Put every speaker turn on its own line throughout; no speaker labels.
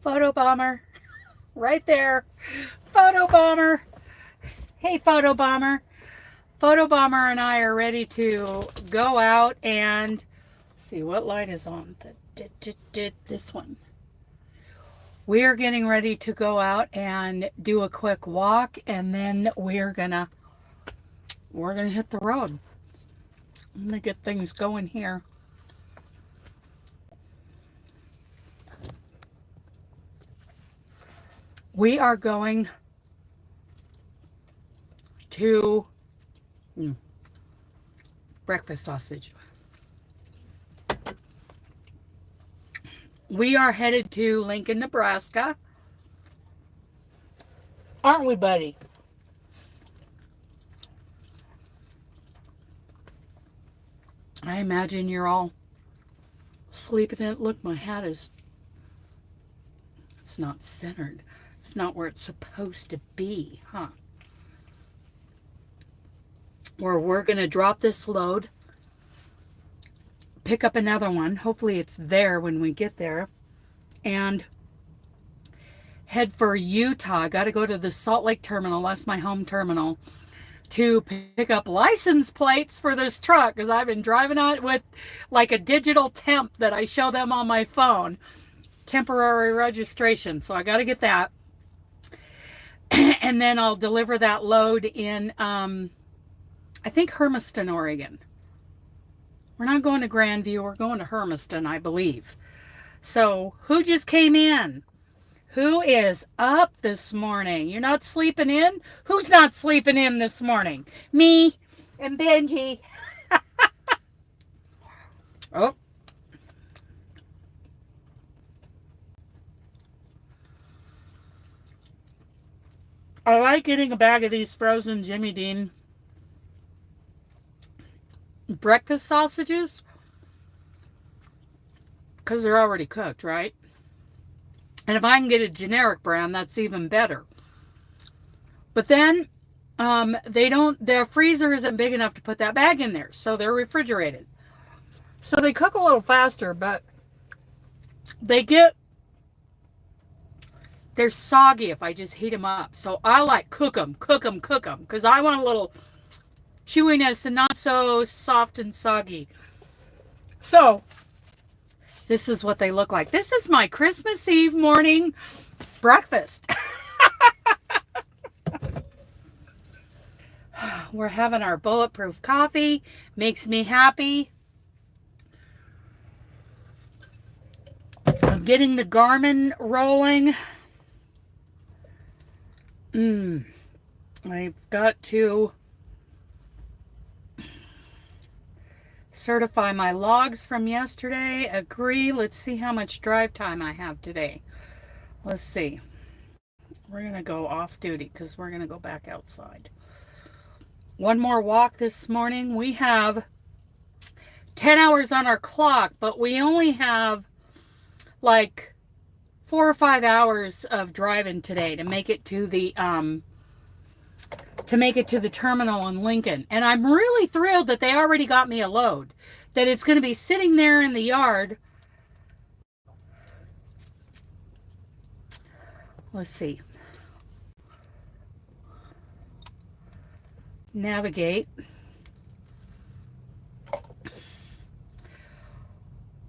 Photo bomber. Right there. Photo bomber. Hey, photo bomber. Photo bomber and I are ready to go out and see what light is on. This one. We are getting ready to go out and do a quick walk, and then we're gonna hit the road. I'm gonna get things going here. We are going to breakfast sausage. We are headed to Lincoln, Nebraska. Aren't we, buddy? I imagine you're all sleeping in it. Look, my hat is, it's not centered. It's not where it's supposed to be, huh? Or we're going to drop this load, pick up another one. Hopefully it's there when we get there. And head for Utah. I got to go to the Salt Lake terminal. That's my home terminal. To pick up license plates for this truck. Because I've been driving on it with like a digital temp that I show them on my phone. Temporary registration. So I got to get that. And then I'll deliver that load in, I think, Hermiston, Oregon. We're not going to Grandview. We're going to Hermiston, I believe. So, who just came in? Who is up this morning? You're not sleeping in? Who's not sleeping in this morning? Me and Benji. Oh. I like getting a bag of these frozen Jimmy Dean breakfast sausages because they're already cooked, right? And if I can get a generic brand, that's even better. But then their freezer isn't big enough to put that bag in there, so they're refrigerated. So they cook a little faster, but they're soggy if I just heat them up. So I like cook them, because I want a little chewiness and not so soft and soggy. So this is what they look like. This is my Christmas Eve morning breakfast. We're having our bulletproof coffee. Makes me happy. I'm getting the Garmin rolling. I've got to certify my logs from yesterday. Agree. Let's see how much drive time I have today. Let's see. We're going to go off duty because we're going to go back outside. One more walk this morning. We have 10 hours on our clock, but we only have like 4 or 5 hours of driving today to make it to the terminal in Lincoln. And I'm really thrilled that they already got me a load, that it's going to be sitting there in the yard. Let's see. Navigate.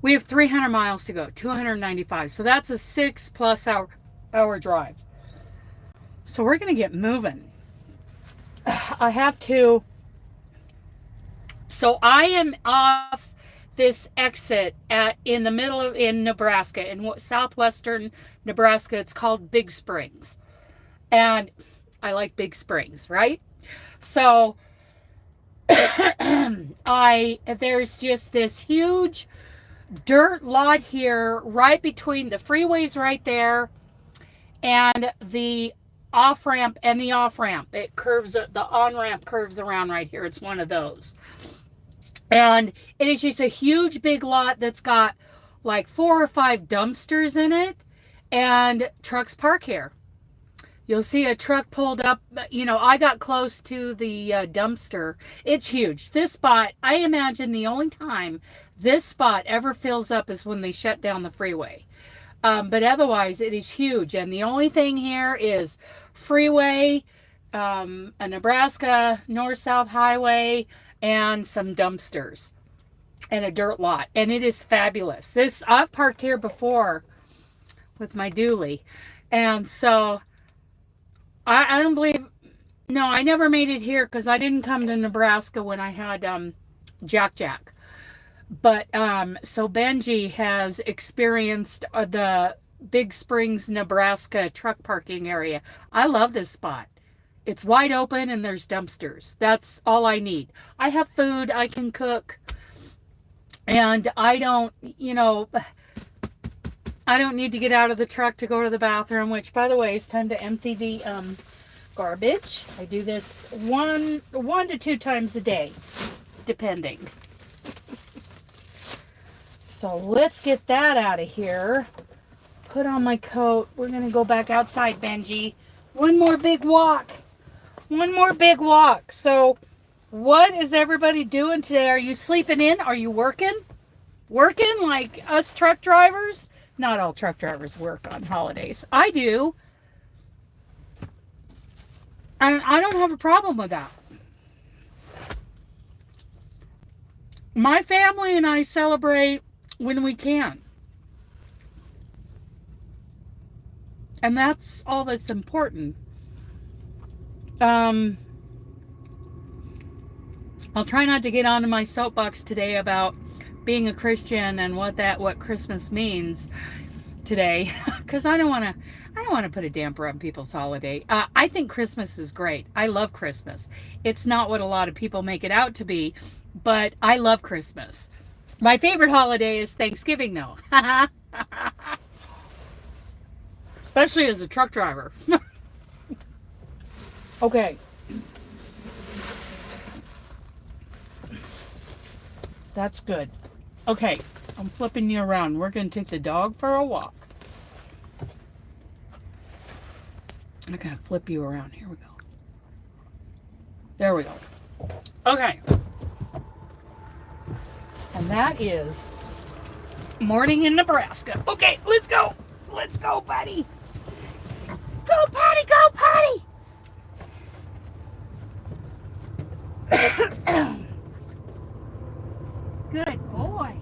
We have 300 miles to go, 295. So that's a 6+ hour drive. So we're going to get moving. I have to. So I am off this exit in the middle of in Nebraska, in southwestern Nebraska. It's called Big Springs, and I like Big Springs, right? So there's just this huge dirt lot here right between the freeways right there and the off-ramp and the off-ramp. It curves, the on-ramp curves around right here. It's one of those. And it is just a huge big lot that's got like 4 or 5 dumpsters in it, and trucks park here. You'll see a truck pulled up. You know, I got close to the dumpster. It's huge. This spot, I imagine the only time this spot ever fills up is when they shut down the freeway. But otherwise, it is huge. And the only thing here is freeway, a Nebraska north-south highway, and some dumpsters and a dirt lot. And it is fabulous. I've parked here before with my dually. And so I don't believe, no, I never made it here because I didn't come to Nebraska when I had Jack. But so Benji has experienced the Big Springs, Nebraska truck parking area. I love this spot. It's wide open and there's dumpsters. That's all I need. I have food, I can cook, and I don't need to get out of the truck to go to the bathroom, which, by the way, it's time to empty the garbage. I do this one to two times a day, depending. So let's get that out of here. Put on my coat. We're going to go back outside, Benji. One more big walk. So what is everybody doing today? Are you sleeping in? Are you working? Working like us truck drivers? Not all truck drivers work on holidays. I do. And I don't have a problem with that. My family and I celebrate when we can. And that's all that's important. I'll try not to get onto my soapbox today about being a Christian and what Christmas means today, because I don't want to put a damper on people's holiday. I think Christmas is great. I love Christmas. It's not what a lot of people make it out to be, but I love Christmas. My favorite holiday is Thanksgiving, though. Especially as a truck driver. Okay. That's good. Okay, I'm flipping you around. We're going to take the dog for a walk. I'm going to flip you around. Here we go. There we go. Okay. And that is morning in Nebraska. Okay, let's go. Let's go, buddy. Go, Patty, go, Patty. Good boy.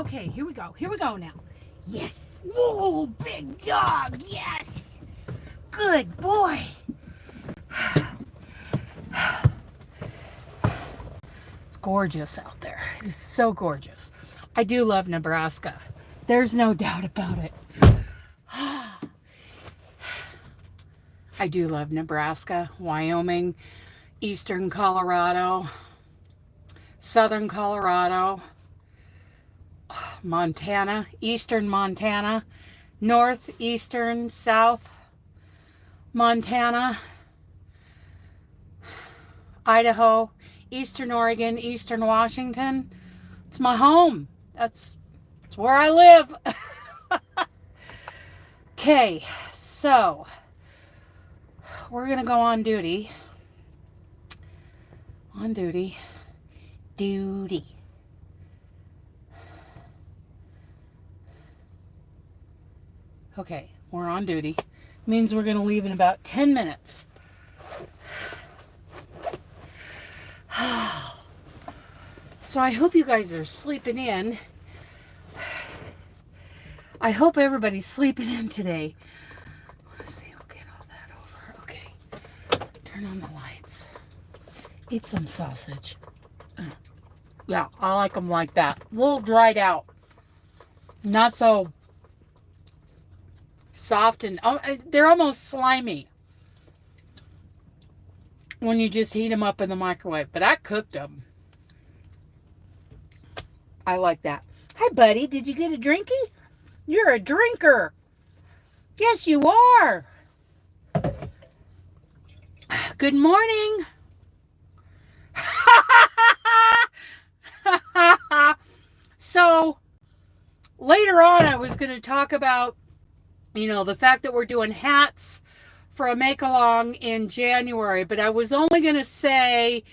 Okay, here we go. Here we go now. Yes. Whoa, big dog. Yes. Good boy. It's gorgeous out there. It is so gorgeous. I do love Nebraska. There's no doubt about it. I do love Nebraska, Wyoming, eastern Colorado, southern Colorado, Montana, eastern Montana, northeastern, south Montana, Idaho, eastern Oregon, eastern Washington. It's my home. That's where I live. Okay, so we're going to go on duty. On duty. Duty. Okay, we're on duty. Means we're going to leave in about 10 minutes. So I hope you guys are sleeping in. I hope everybody's sleeping in today. Let's see, we'll get all that over. Okay, turn on the lights. Eat some sausage. Yeah, I like them like that. A little dried out. Not so soft and they're almost slimy when you just heat them up in the microwave. But I cooked them. I like that. Hi, buddy. Did you get a drinky? You're a drinker. Yes, you are. Good morning. So, later on, I was going to talk about, the fact that we're doing hats for a make-along in January. But I was only going to say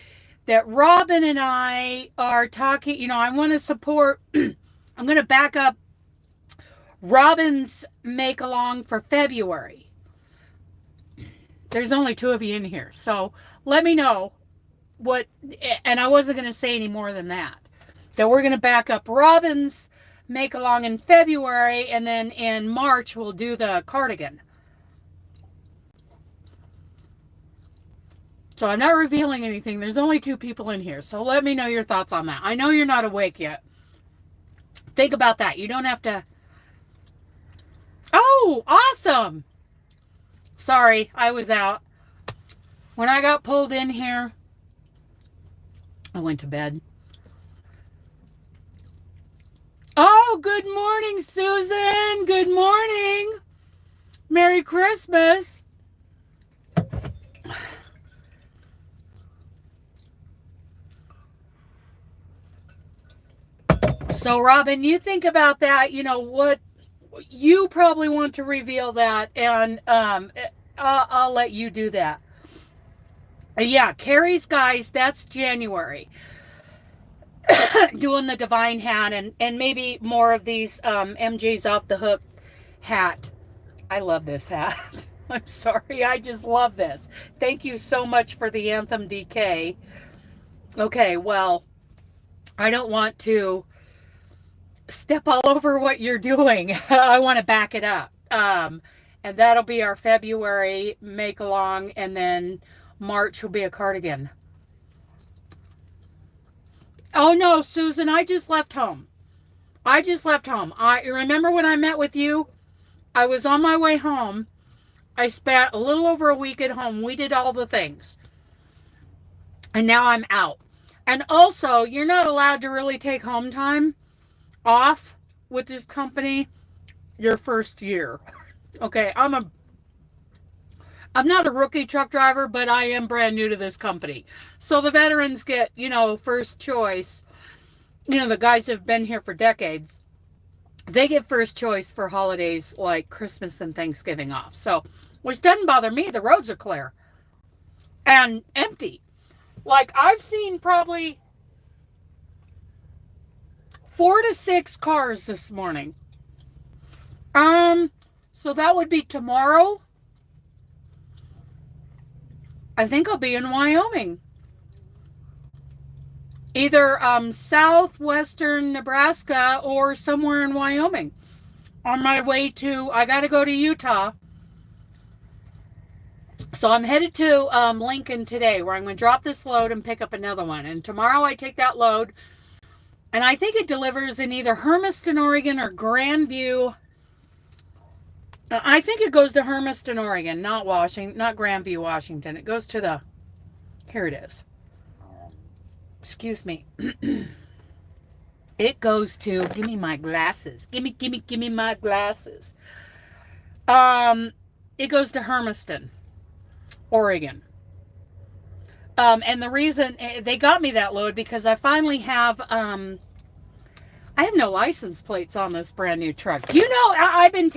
that Robin and I are talking, I want to support, I'm going to back up Robin's make-along for February. There's only 2 of you in here. So let me know what, and I wasn't going to say any more than that. That we're going to back up Robin's make-along in February, and then in March we'll do the cardigan. So I'm not revealing anything. There's only 2 people in here. So let me know your thoughts on that. I know you're not awake yet. Think about that. You don't have to... Oh, awesome. Sorry, I was out. When I got pulled in here, I went to bed. Oh, good morning, Susan. Good morning. Merry Christmas. So, Robin, you think about that, what you probably want to reveal that, and I'll let you do that. Yeah, Kari's guys, that's January. Doing the divine hat and maybe more of these MJ's off the hook hat. I love this hat. I'm sorry, I just love this. Thank you so much for the Anthem DK. Okay, well, I don't want to step all over what you're doing. I want to back it up. And that'll be our February make along, and then March will be a cardigan. Oh no, Susan, I just left home. I remember when I met with you, I was on my way home. I spent a little over a week at home. We did all the things. And now I'm out. And also, you're not allowed to really take home time off with this company your first year. Okay, I'm not a rookie truck driver, but I am brand new to this company. So the veterans get, first choice. The guys have been here for decades. They get first choice for holidays like Christmas and Thanksgiving off. So, which doesn't bother me. The roads are clear and empty. Like, I've seen probably 4 to 6 cars this morning. So that would be tomorrow. I think I'll be in Wyoming. either southwestern Nebraska or somewhere in Wyoming. On my way to, I got to go to Utah. So I'm headed to Lincoln today, where I'm going to drop this load and pick up another one. And tomorrow I take that load, and I think it delivers in either Hermiston, Oregon, or Grandview. I think it goes to Hermiston, Oregon, not Grandview, Washington. It goes to the, here it is. Excuse me. It goes to, give me my glasses. Give me my glasses. It goes to Hermiston, Oregon. And the reason they got me that load because I finally have, I have no license plates on this brand new truck. Do you know, I've been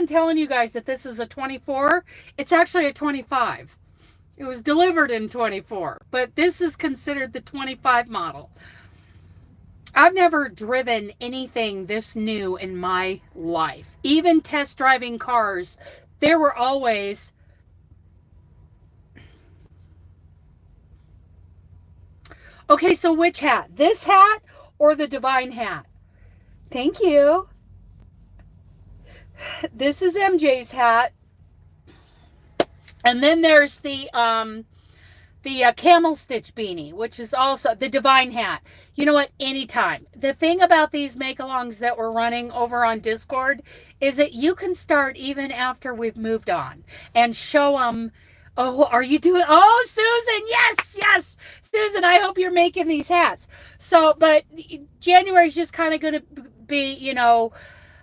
telling you guys that this is a 24. It's actually a 25. It was delivered in 24, but this is considered the 25 model. I've never driven anything this new in my life. Even test driving cars, there were always... Okay, so which hat? This hat or the divine hat? Thank you. This is MJ's hat. And then there's the camel stitch beanie, which is also the divine hat. You know what? Anytime. The thing about these make-alongs that we're running over on Discord is that you can start even after we've moved on and show them, oh, are you doing, oh, Susan, yes, Susan, I hope you're making these hats. So, but January's just kind of going to be, you know,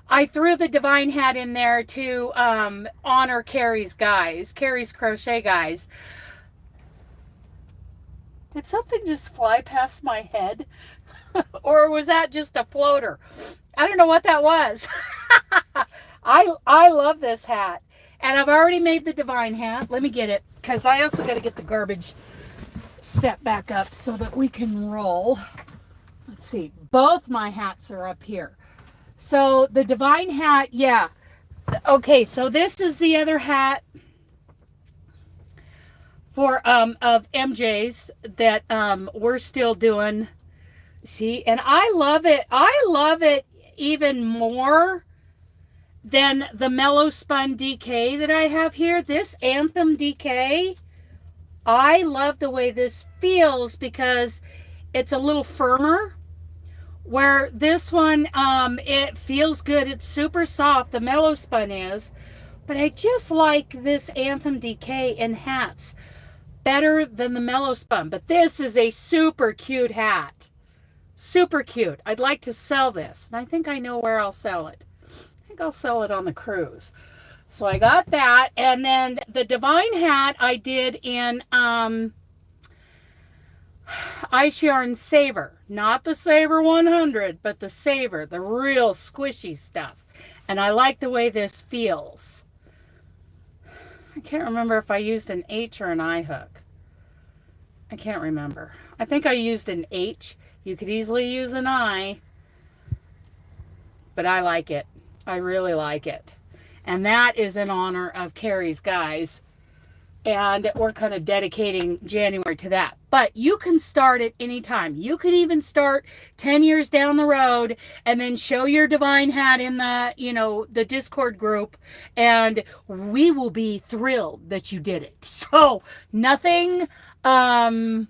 I threw the divine hat in there to honor Kari's crochet guys. Did something just fly past my head? Or was that just a floater? I don't know what that was. I love this hat. And I've already made the divine hat. Let me get it, because I also got to get the garbage set back up so that we can roll. Let's see. Both my hats are up here. So the divine hat, yeah. Okay, so this is the other hat for of MJ's that we're still doing. See, and I love it. I love it even more than the Mellow Spun DK that I have here. This Anthem DK, I love the way this feels because it's a little firmer. Where this one, it feels good. It's super soft. The Mellow Spun is. But I just like this Anthem DK in hats better than the Mellow Spun. But this is a super cute hat. Super cute. I'd like to sell this. And I think I know where I'll sell it. I think I'll sell it on the cruise. So I got that. And then the Divine hat I did in Ice Yarn Saver. Not the Saver 100, but the Saver. The real squishy stuff. And I like the way this feels. I can't remember if I used an H or an I hook. I can't remember. I think I used an H. You could easily use an I. But I like it. I really like it. And that is in honor of Kari's guys. And we're kind of dedicating January to that. But you can start at any time. You could even start 10 years down the road and then show your divine hat in the, you know, the Discord group. And we will be thrilled that you did it. So nothing, that's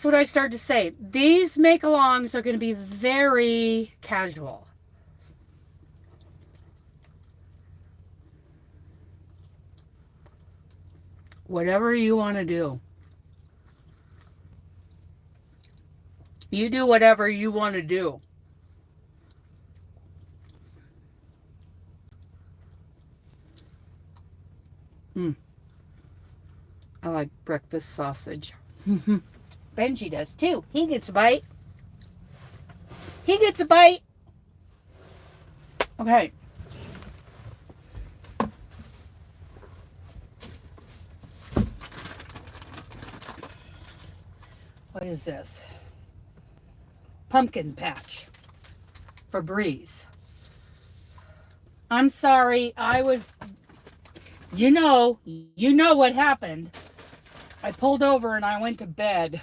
what I started to say. These make-alongs are going to be very casual. Whatever you want to do. You do whatever you want to do. I like breakfast sausage. Benji does too. He gets a bite. He gets a bite. Okay. What is this? Pumpkin patch. Febreze. I'm sorry. I was, you know what happened. I pulled over and I went to bed.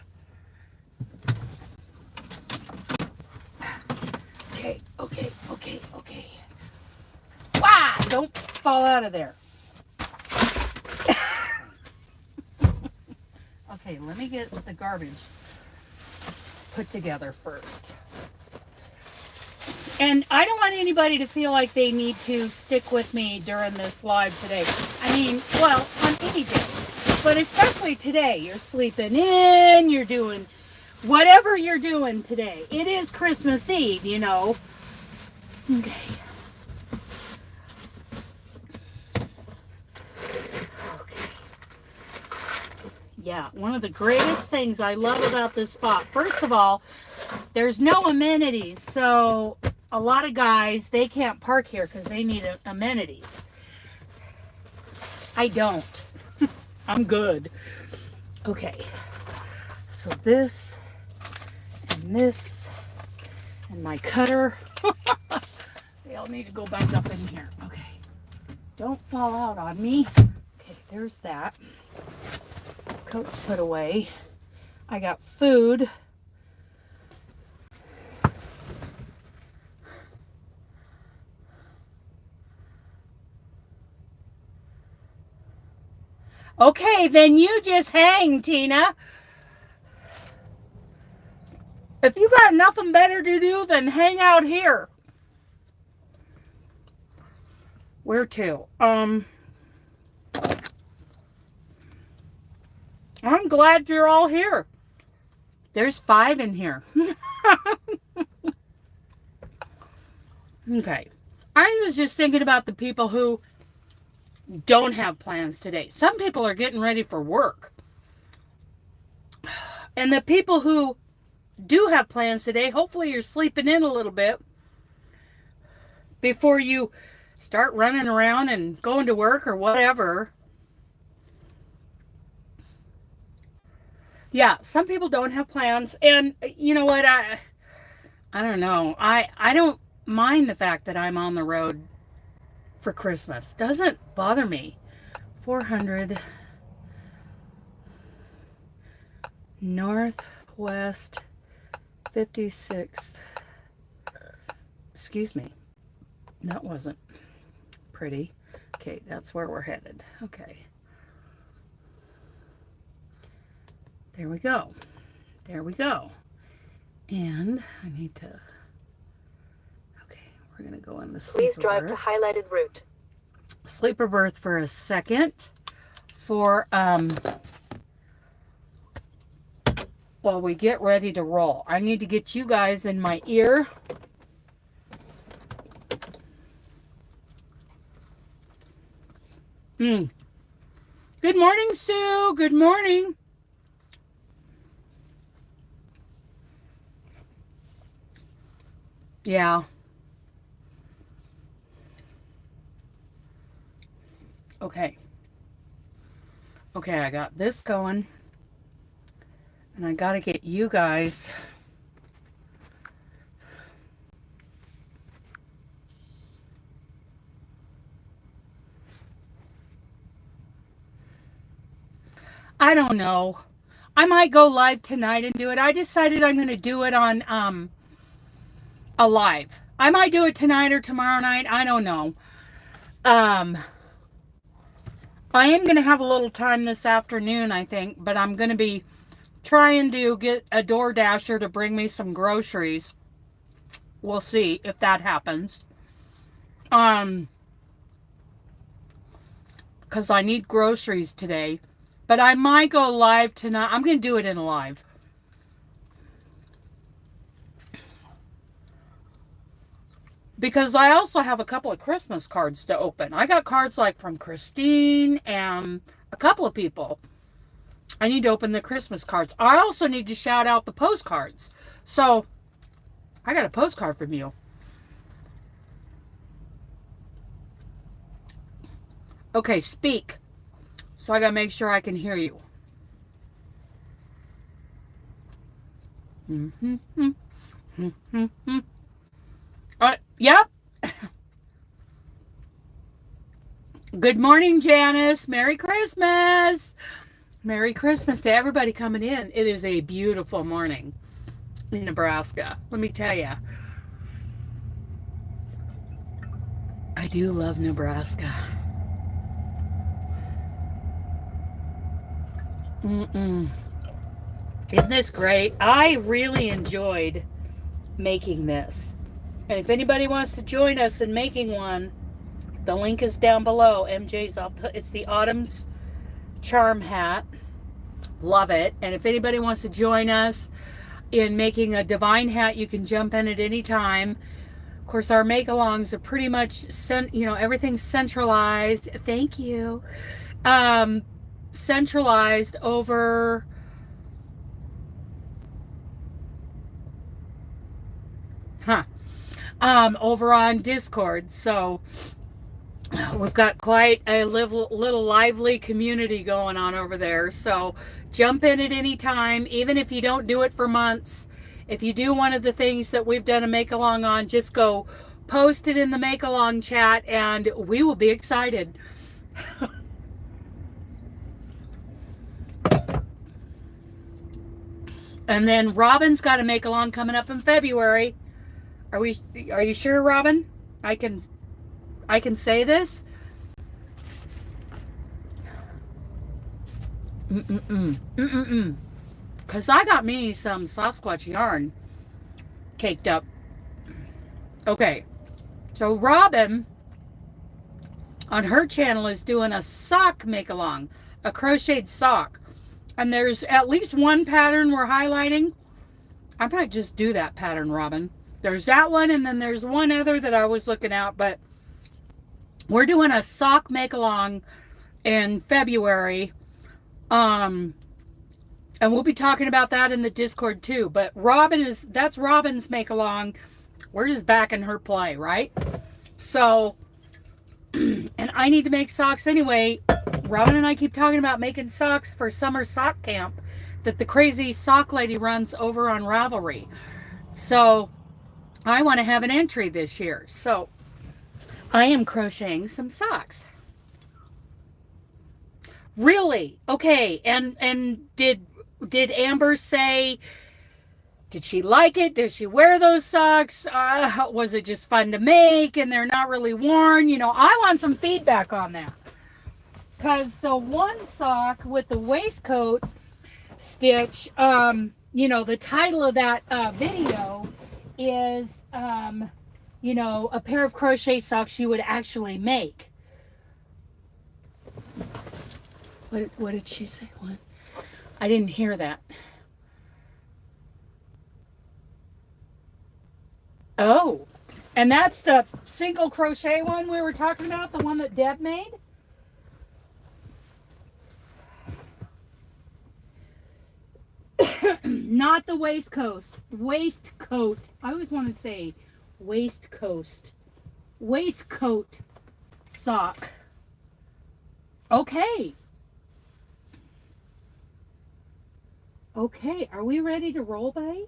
Okay. Wow, don't fall out of there. Okay, let me get the garbage put together first. And I don't want anybody to feel like they need to stick with me during this live today. I mean, well, on any day. But especially today. You're sleeping in, you're doing whatever you're doing today. It is Christmas Eve, you know. Okay. Yeah, one of the greatest things I love about this spot, first of all, there's no amenities, so a lot of guys, they can't park here because they need amenities. I don't. I'm good. Okay, so this, and my cutter, they all need to go back up in here. Okay, don't fall out on me. Okay, there's that. Coats put away. I got food. Okay, then you just hang, Tina. If you got nothing better to do than hang out here. Where to? I'm glad you're all here. There's 5 in here. Okay. I was just thinking about the people who don't have plans today. Some people are getting ready for work. And the people who do have plans today, hopefully you're sleeping in a little bit before you start running around and going to work or whatever. Yeah, some people don't have plans, and you know what, I don't know. I don't mind the fact that I'm on the road for Christmas. Doesn't bother me. 400 Northwest 56th. Excuse me. That wasn't pretty. Okay, that's where we're headed. Okay. There we go. There we go. And I need to... Okay, we're going to go in the sleeper
Please drive
berth.
to highlighted route.
Sleeper berth for a second. For, while we get ready to roll. I need to get you guys in my ear. Good morning, Sue. Good morning. Yeah. Okay. Okay, I got this going. And I got to get you guys... I don't know. I might go live tonight and do it. I decided I'm going to do it on a live. I might do it tonight or tomorrow night. I don't know. I am going to have a little time this afternoon, I think, but I'm going to be trying to get a DoorDasher to bring me some groceries. We'll see if that happens. Because I need groceries today. But I might go live tonight. I'm going to do it in a live. Because I also have a couple of Christmas cards to open. I got cards like from Christine and a couple of people. I need to open the Christmas cards. I also need to shout out the postcards. So, I got a postcard from you. Okay, speak. So I gotta make sure I can hear you. Yep. Good morning, Janice. Merry Christmas. Merry Christmas to everybody coming in. It is a beautiful morning in Nebraska. Let me tell you. I do love Nebraska. Isn't this great? I really enjoyed making this. And if anybody wants to join us in making one, the link is down below. MJ's off. It's the Autumn's Charm hat. Love it. And if anybody wants to join us in making a divine hat, you can jump in at any time. Of course, our make-alongs are pretty much, everything's centralized. Thank you. Centralized over over on Discord. So we've got quite a little lively community going on over there. So jump in at any time, even if you don't do it for months. If you do one of the things that we've done a make-along on, just go post it in the make-along chat and we will be excited. And then Robin's got a make-along coming up in February. Are you sure, Robin? I can say this? Because I got me some Sasquatch yarn caked up. Okay. So Robin, on her channel, is doing a sock make-along. A crocheted sock. And there's at least one pattern we're highlighting. I might just do that pattern, Robin. There's that one, and then there's one other that I was looking at, but we're doing a sock make-along in February. And we'll be talking about that in the Discord too. But that's Robin's make-along. We're just backing her play, right? So, and I need to make socks anyway. Robin and I keep talking about making socks for summer sock camp that the crazy sock lady runs over on Ravelry. So I want to have an entry this year. So I am crocheting some socks. Really? Okay. And did Amber say, did she like it? Did she wear those socks? Was it just fun to make and they're not really worn? I want some feedback on that. Because the one sock with the waistcoat stitch, the title of that video is, a pair of crochet socks you would actually make. What did she say? What? I didn't hear that. Oh, and that's the single crochet one we were talking about, the one that Deb made? Not the waistcoat. I always want to say waistcoat sock. Okay. Okay, are we ready to roll, buddy?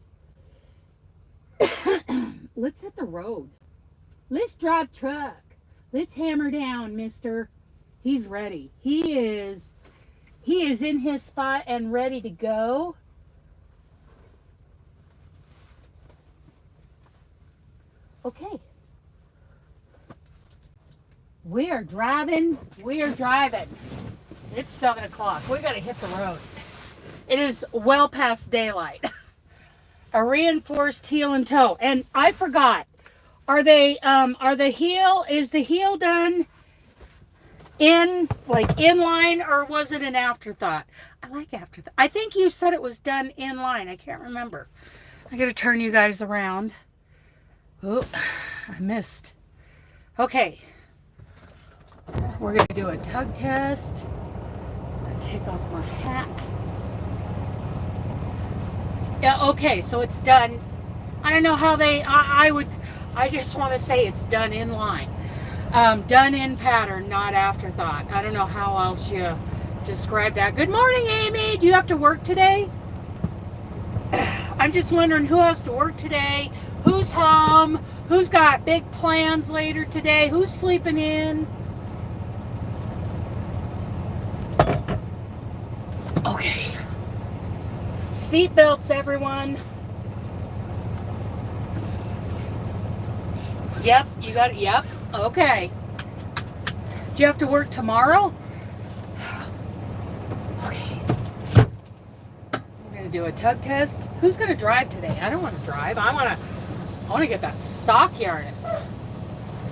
Let's hit the road. Let's drive truck. Let's hammer down, mister. He's ready. He is in his spot and ready to go. Okay. We are driving. It's 7 o'clock. We got to hit the road. It is well past daylight. A reinforced heel and toe. And I forgot. Is the heel done in line, or was it an afterthought? I like afterthought. I think you said it was done in line. I can't remember. I got to turn you guys around. Oh, I missed. Okay. We're going to do a tug test. I'm going to take off my hat. Yeah, okay, so it's done. I don't know how I just want to say it's done in line. Done in pattern, not afterthought. I don't know how else you describe that. Good morning, Amy. Do you have to work today? I'm just wondering who has to work today. Who's home? Who's got big plans later today? Who's sleeping in? Okay. Seatbelts, everyone. Yep, you got it. Yep. Okay. Do you have to work tomorrow? Okay. We're going to do a tug test. Who's going to drive today? I don't want to drive. I want to get that sock yarn.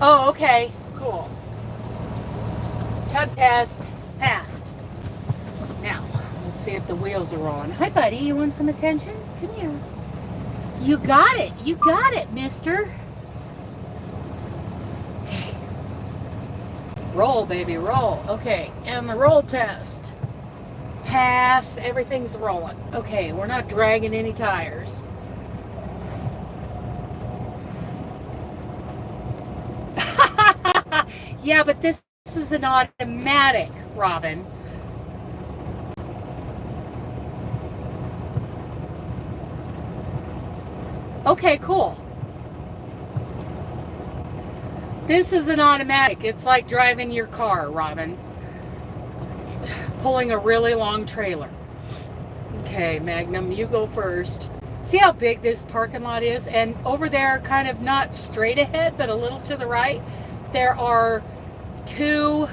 Oh, okay. Cool. Tug test passed. Now, let's see if the wheels are rolling. Hi, buddy. You want some attention? Come here. You got it. You got it, mister. Okay. Roll, baby, roll. Okay, and the roll test. Pass. Everything's rolling. Okay, we're not dragging any tires. Yeah, but this is an automatic, Robin. Okay, cool. This is an automatic. It's like driving your car, Robin. Pulling a really long trailer. Okay, Magnum, you go first. See how big this parking lot is? And over there, kind of not straight ahead, but a little to the right, there are 2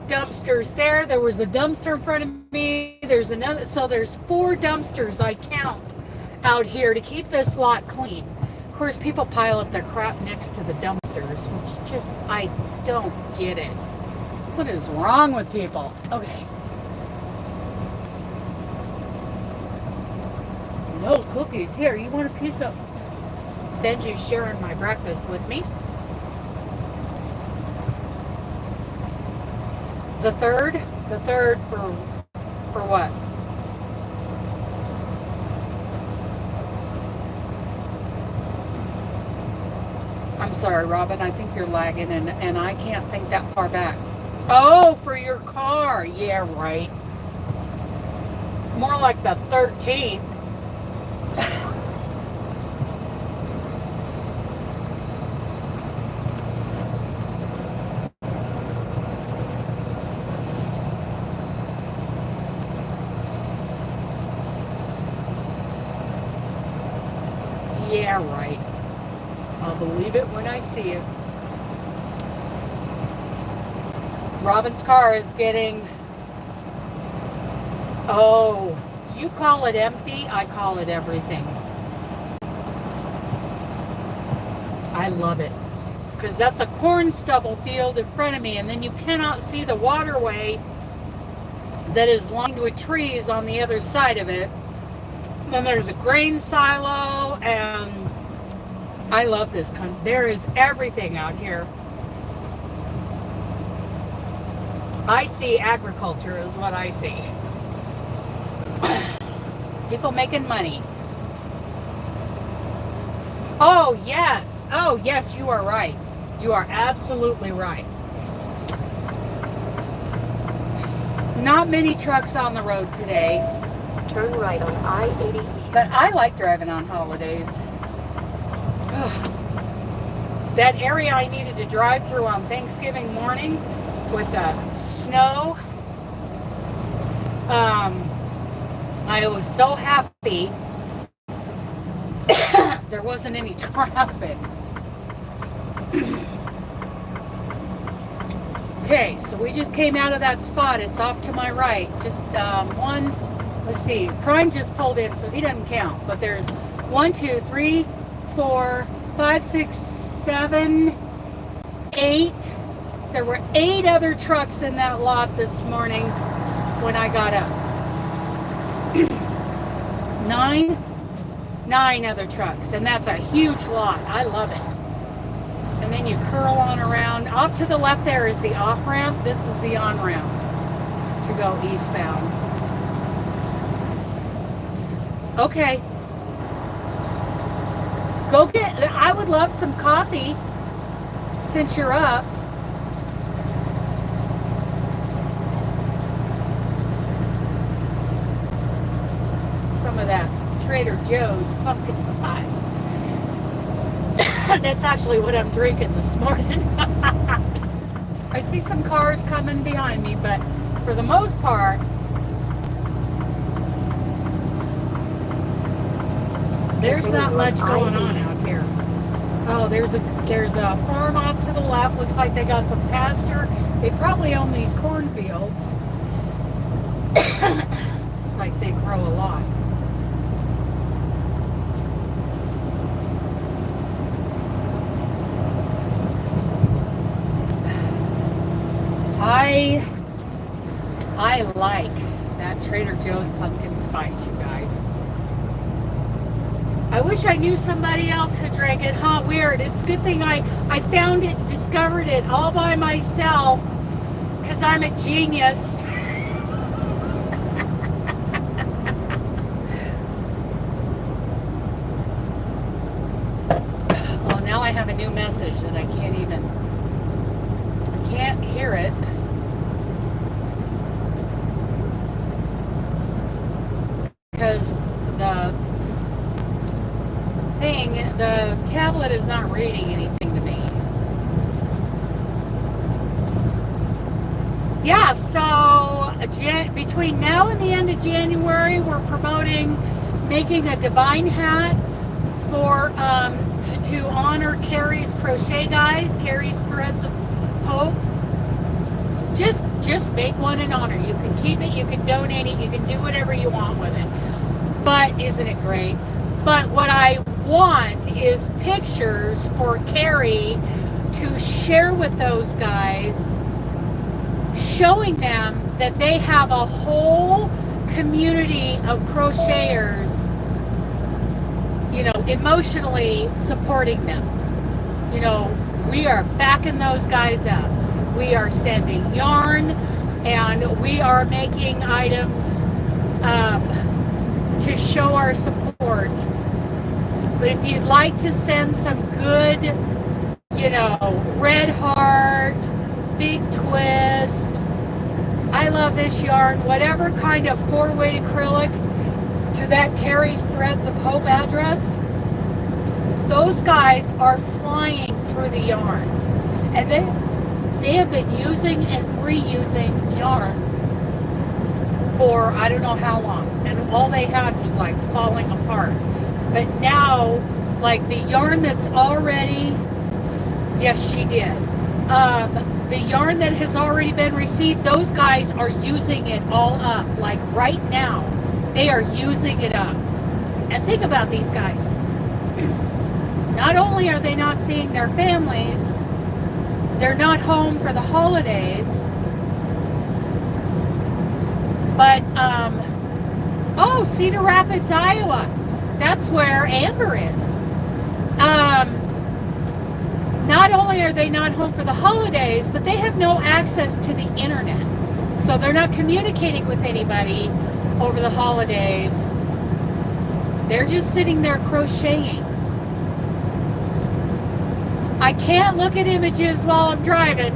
dumpsters there. There was a dumpster in front of me. There's another. So there's 4 dumpsters I count out here to keep this lot clean. Of course, people pile up their crap next to the dumpsters, which just, I don't get it. What is wrong with people? Okay. No cookies. Here, you want a piece of... Benji's sharing my breakfast with me. The third for what? I'm sorry, Robin, I think you're lagging and I can't think that far back. Oh, for your car. Yeah, right. More like the 13th. Yeah, right. I'll believe it when I see it. Robin's car is getting... Oh, you call it empty, I call it everything. I love it. Because that's a corn stubble field in front of me, and then you cannot see the waterway that is lined with trees on the other side of it. Then there's a grain silo, and I love this country. There is everything out here. I see agriculture is what I see. People making money. Oh, yes. Oh, yes, you are right. You are absolutely right. Not many trucks on the road today.
Turn right on I-80 East.
But I like driving on holidays. Ugh. That area I needed to drive through on Thanksgiving morning with the snow. I was so happy there wasn't any traffic. Okay, so we just came out of that spot. It's off to my right. Just one. Let's see, Prime just pulled in, so he doesn't count. But there's 1, 2, 3, 4, 5, 6, 7, 8. There were 8 other trucks in that lot this morning when I got up. 9 other trucks, and that's a huge lot. I love it. And then you curl on around. Off to the left there is the off-ramp. This is the on-ramp to go eastbound. Okay. Go get, I would love some coffee since you're up. Some of that Trader Joe's pumpkin spice. That's actually what I'm drinking this morning. I see some cars coming behind me, but for the most part, there's not much going on out here. Oh, there's a farm off to the left. Looks like they got some pasture. They probably own these cornfields. It's like they grow a lot. I like that Trader Joe's pumpkin spice, you guys. I wish I knew somebody else who drank it. Huh, weird. It's a good thing I found it, discovered it all by myself, because I'm a genius. Well, now I have a new message that I can't hear it. Because the tablet is not reading anything to me. Yeah, so between now and the end of January, we're promoting making a divine hat for to honor Kari's crochet guys, Kari's Threads of Hope. Just make one in honor. You can keep it, you can donate it, you can do whatever you want with it. But isn't it great? But what I want is pictures for Kari to share with those guys, showing them that they have a whole community of crocheters, you know, emotionally supporting them. You know, we are backing those guys up. We are sending yarn, and we are making items to show our support. But if you'd like to send some good, you know, red heart, big twist, I love this yarn, whatever kind of 4-weight acrylic to that Kari's Threads of Hope address, those guys are flying through the yarn. And they have been using and reusing yarn for I don't know how long. And all they had was like falling apart. But now, like the yarn that's already, yes, she did. The yarn that has already been received, those guys are using it all up. Like right now, they are using it up. And think about these guys. Not only are they not seeing their families, they're not home for the holidays, but, oh, Cedar Rapids, Iowa. That's where Amber is. Not only are they not home for the holidays, but they have no access to the internet. So they're not communicating with anybody over the holidays. They're just sitting there crocheting. I can't look at images while I'm driving,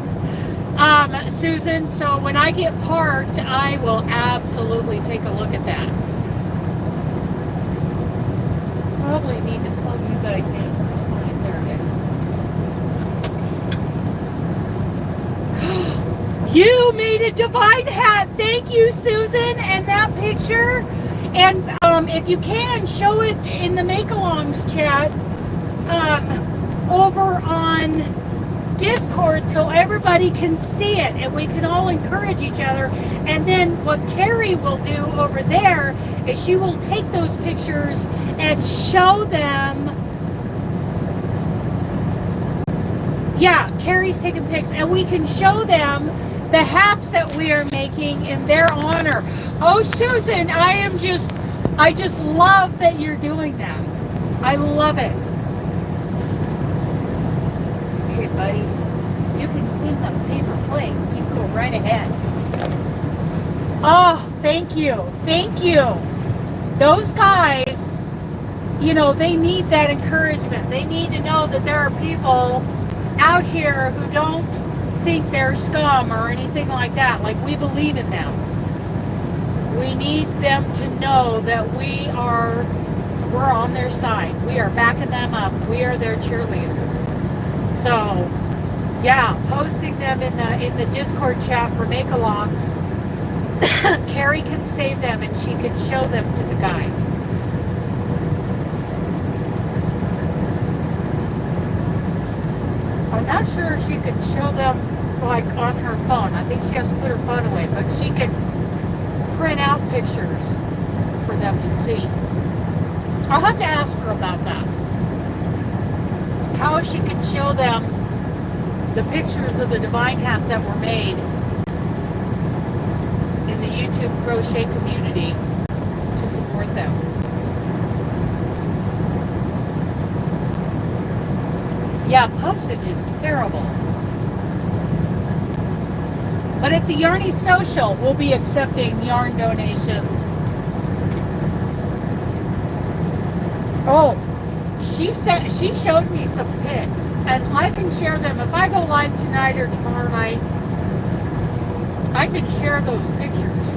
Susan, so when I get parked, I will absolutely take a look at that. Probably need to plug you guys in first line. There it is. You made a divine hat. Thank you, Susan. And that picture, and if you can, show it in the Make-Alongs chat over on Discord so everybody can see it and we can all encourage each other. And then what Kari will do over there is she will take those pictures and show them. Yeah, Kari's taking pics, and we can show them the hats that we are making in their honor. Oh, Susan, I just love that you're doing that. I love it. Okay, buddy, you can clean the paper plate. You go right ahead. Oh, thank you. Thank you. Those guys, you know, they need that encouragement. They need to know that there are people out here who don't think they're scum or anything like that. Like, we believe in them. We need them to know that we're on their side. We are backing them up. We are their cheerleaders. So, yeah, posting them in the Discord chat for Make-Alongs. Kari can save them and she can show them to the guys. I'm not sure she could show them like on her phone. I think she has to put her phone away, but she can print out pictures for them to see. I'll have to ask her about that. How she can show them the pictures of the divine hats that were made in the YouTube crochet community to support them. Yeah, postage is terrible. But at the Yarny Social, we'll be accepting yarn donations. Oh, she showed me some pics, and I can share them. If I go live tonight or tomorrow night, I can share those pictures.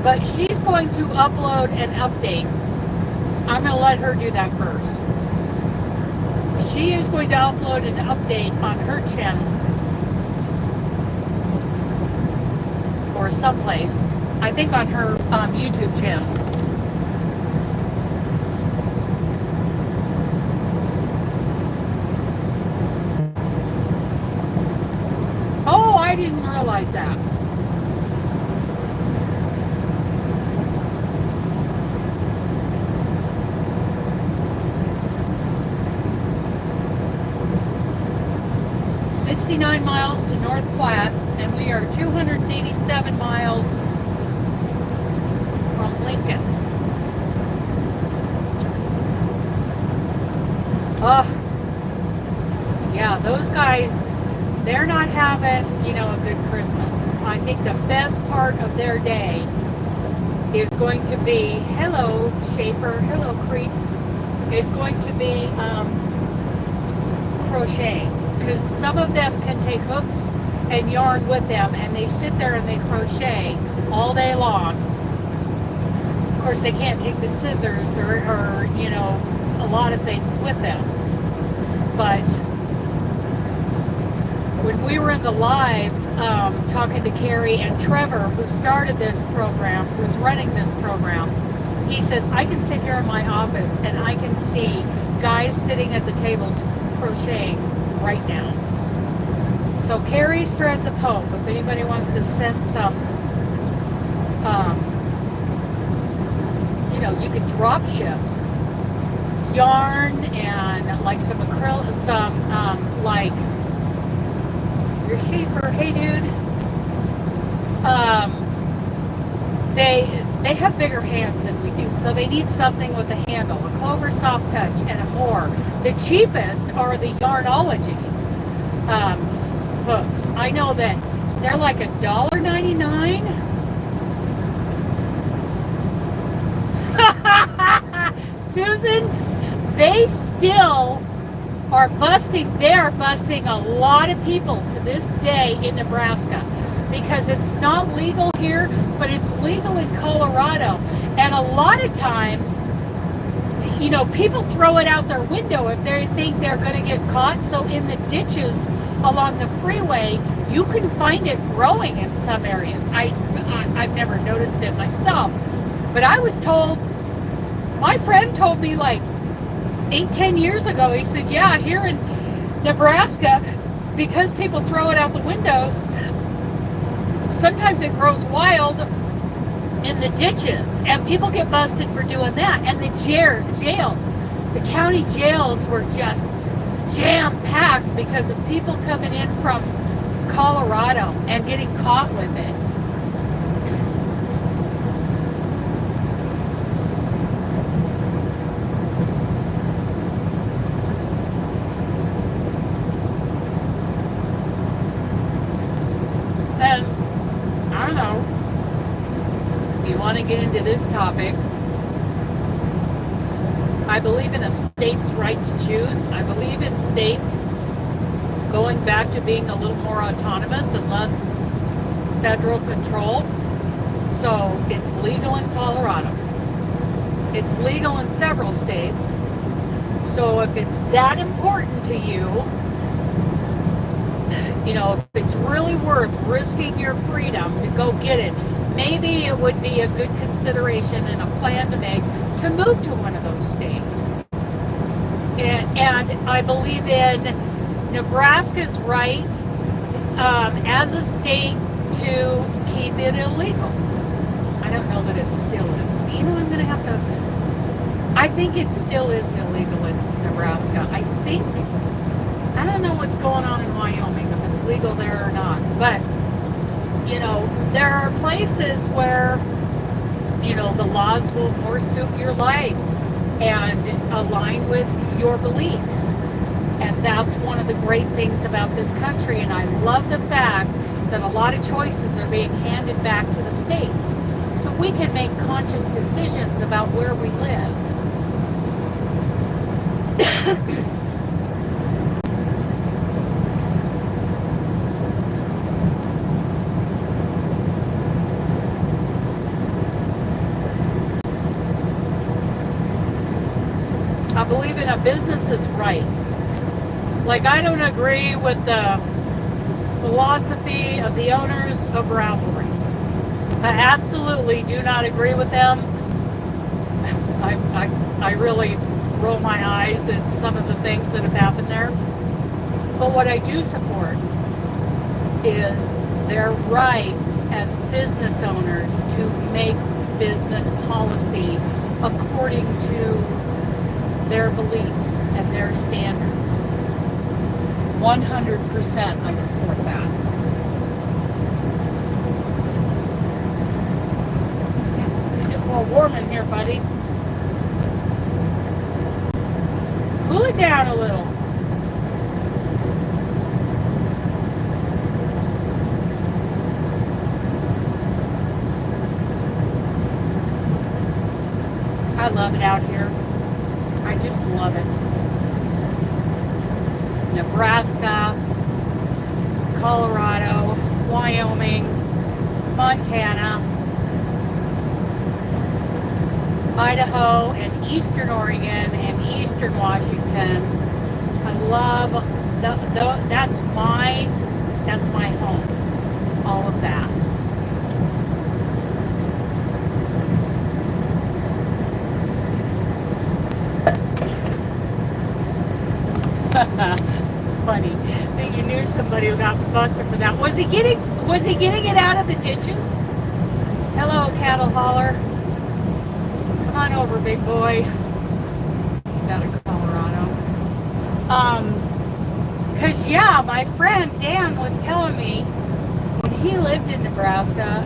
But she's going to upload an update. I'm going to let her do that first. She is going to upload an update on her channel. Or someplace. I think on her YouTube channel. Oh, I didn't realize that. "69 miles to North Platte, and we are 287 miles from Lincoln." Yeah, those guys, they're not having, a good Christmas. I think the best part of their day is going to be, hello, Schaefer, hello, Creep, is going to be crochet. Because some of them can take hooks and yarn with them, and they sit there and they crochet all day long. Of course, they can't take the scissors or a lot of things with them. But when we were in the live talking to Kari and Trevor, who started this program, who's running this program, he says, I can sit here in my office and I can see guys sitting at the tables crocheting right now. So Kari's Threads of Hope, if anybody wants to send some, you could drop ship yarn and like some acrylic, like your Schaefer, hey dude. They have bigger hands than we do, so they need something with a handle, a Clover Soft Touch, and a more. The cheapest are the Yarnology hooks. I know that they're like $1.99. Susan, they still are busting. They're busting a lot of people to this day in Nebraska because it's not legal here, but it's legal in Colorado. And a lot of times, people throw it out their window if they think they're going to get caught. So in the ditches along the freeway, you can find it growing in some areas. I've never noticed it myself, but I was told, my friend told me like 8-10 years ago, he said, yeah, here in Nebraska, because people throw it out the windows, sometimes it grows wild in the ditches, and people get busted for doing that. And the jails, the county jails were just jam-packed because of people coming in from Colorado and getting caught with it. And I don't know if you want to get into this topic. I believe in a state's right to choose. I believe in states going back to being a little more autonomous and less federal control. So it's legal in Colorado. It's legal in several states. So if it's that important to you, if it's really worth risking your freedom to go get it, maybe it would be a good consideration and a plan to make to move to one of those states. And I believe in Nebraska's right as a state to keep it illegal. I don't know that it still is. You know, I'm going to have to... I think it still is illegal in Nebraska. I don't know what's going on in Wyoming, if it's legal there or not. But, you know, there are places where, you know, the laws will more suit your life and align with your beliefs. And that's one of the great things about this country. And I love the fact that a lot of choices are being handed back to the states, so we can make conscious decisions about where we live. I believe in a business is right. Like, I don't agree with the philosophy of the owners of Ravelry. I absolutely do not agree with them. I really roll my eyes at some of the things that have happened there. But what I do support is their rights as business owners to make business policy according to their beliefs and their standards. 100% I support that. It's a little warm in here, buddy. Cool it down a little. I love it out here. I just love it. Nebraska, Colorado, Wyoming, Montana, Idaho, and Eastern Oregon, and Eastern Washington. I love that's my home. All of that. It's funny that you knew somebody who got busted for that. Was he getting it out of the ditches? Hello, cattle hauler. Come on over, big boy. He's out of Colorado. Cause yeah, my friend Dan was telling me when he lived in Nebraska,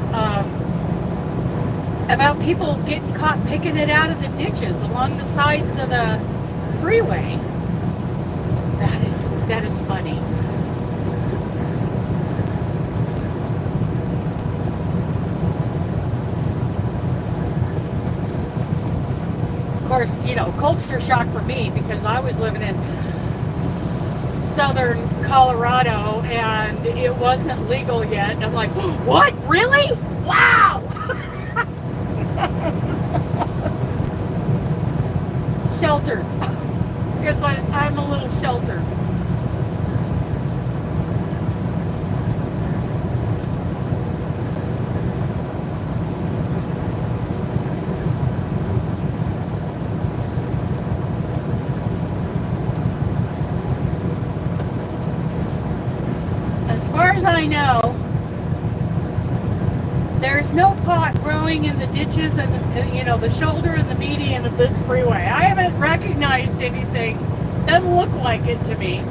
about people getting caught picking it out of the ditches along the sides of the freeway. That is funny. Of course, you know, culture shock for me because I was living in southern Colorado and it wasn't legal yet. And I'm like, what? Really? Wow! Sheltered. Because I'm a little sheltered. As far as I know, there's no pot growing in the ditches and, you know, the shoulder and the median of this freeway. I haven't recognized anything. Doesn't look like it to me.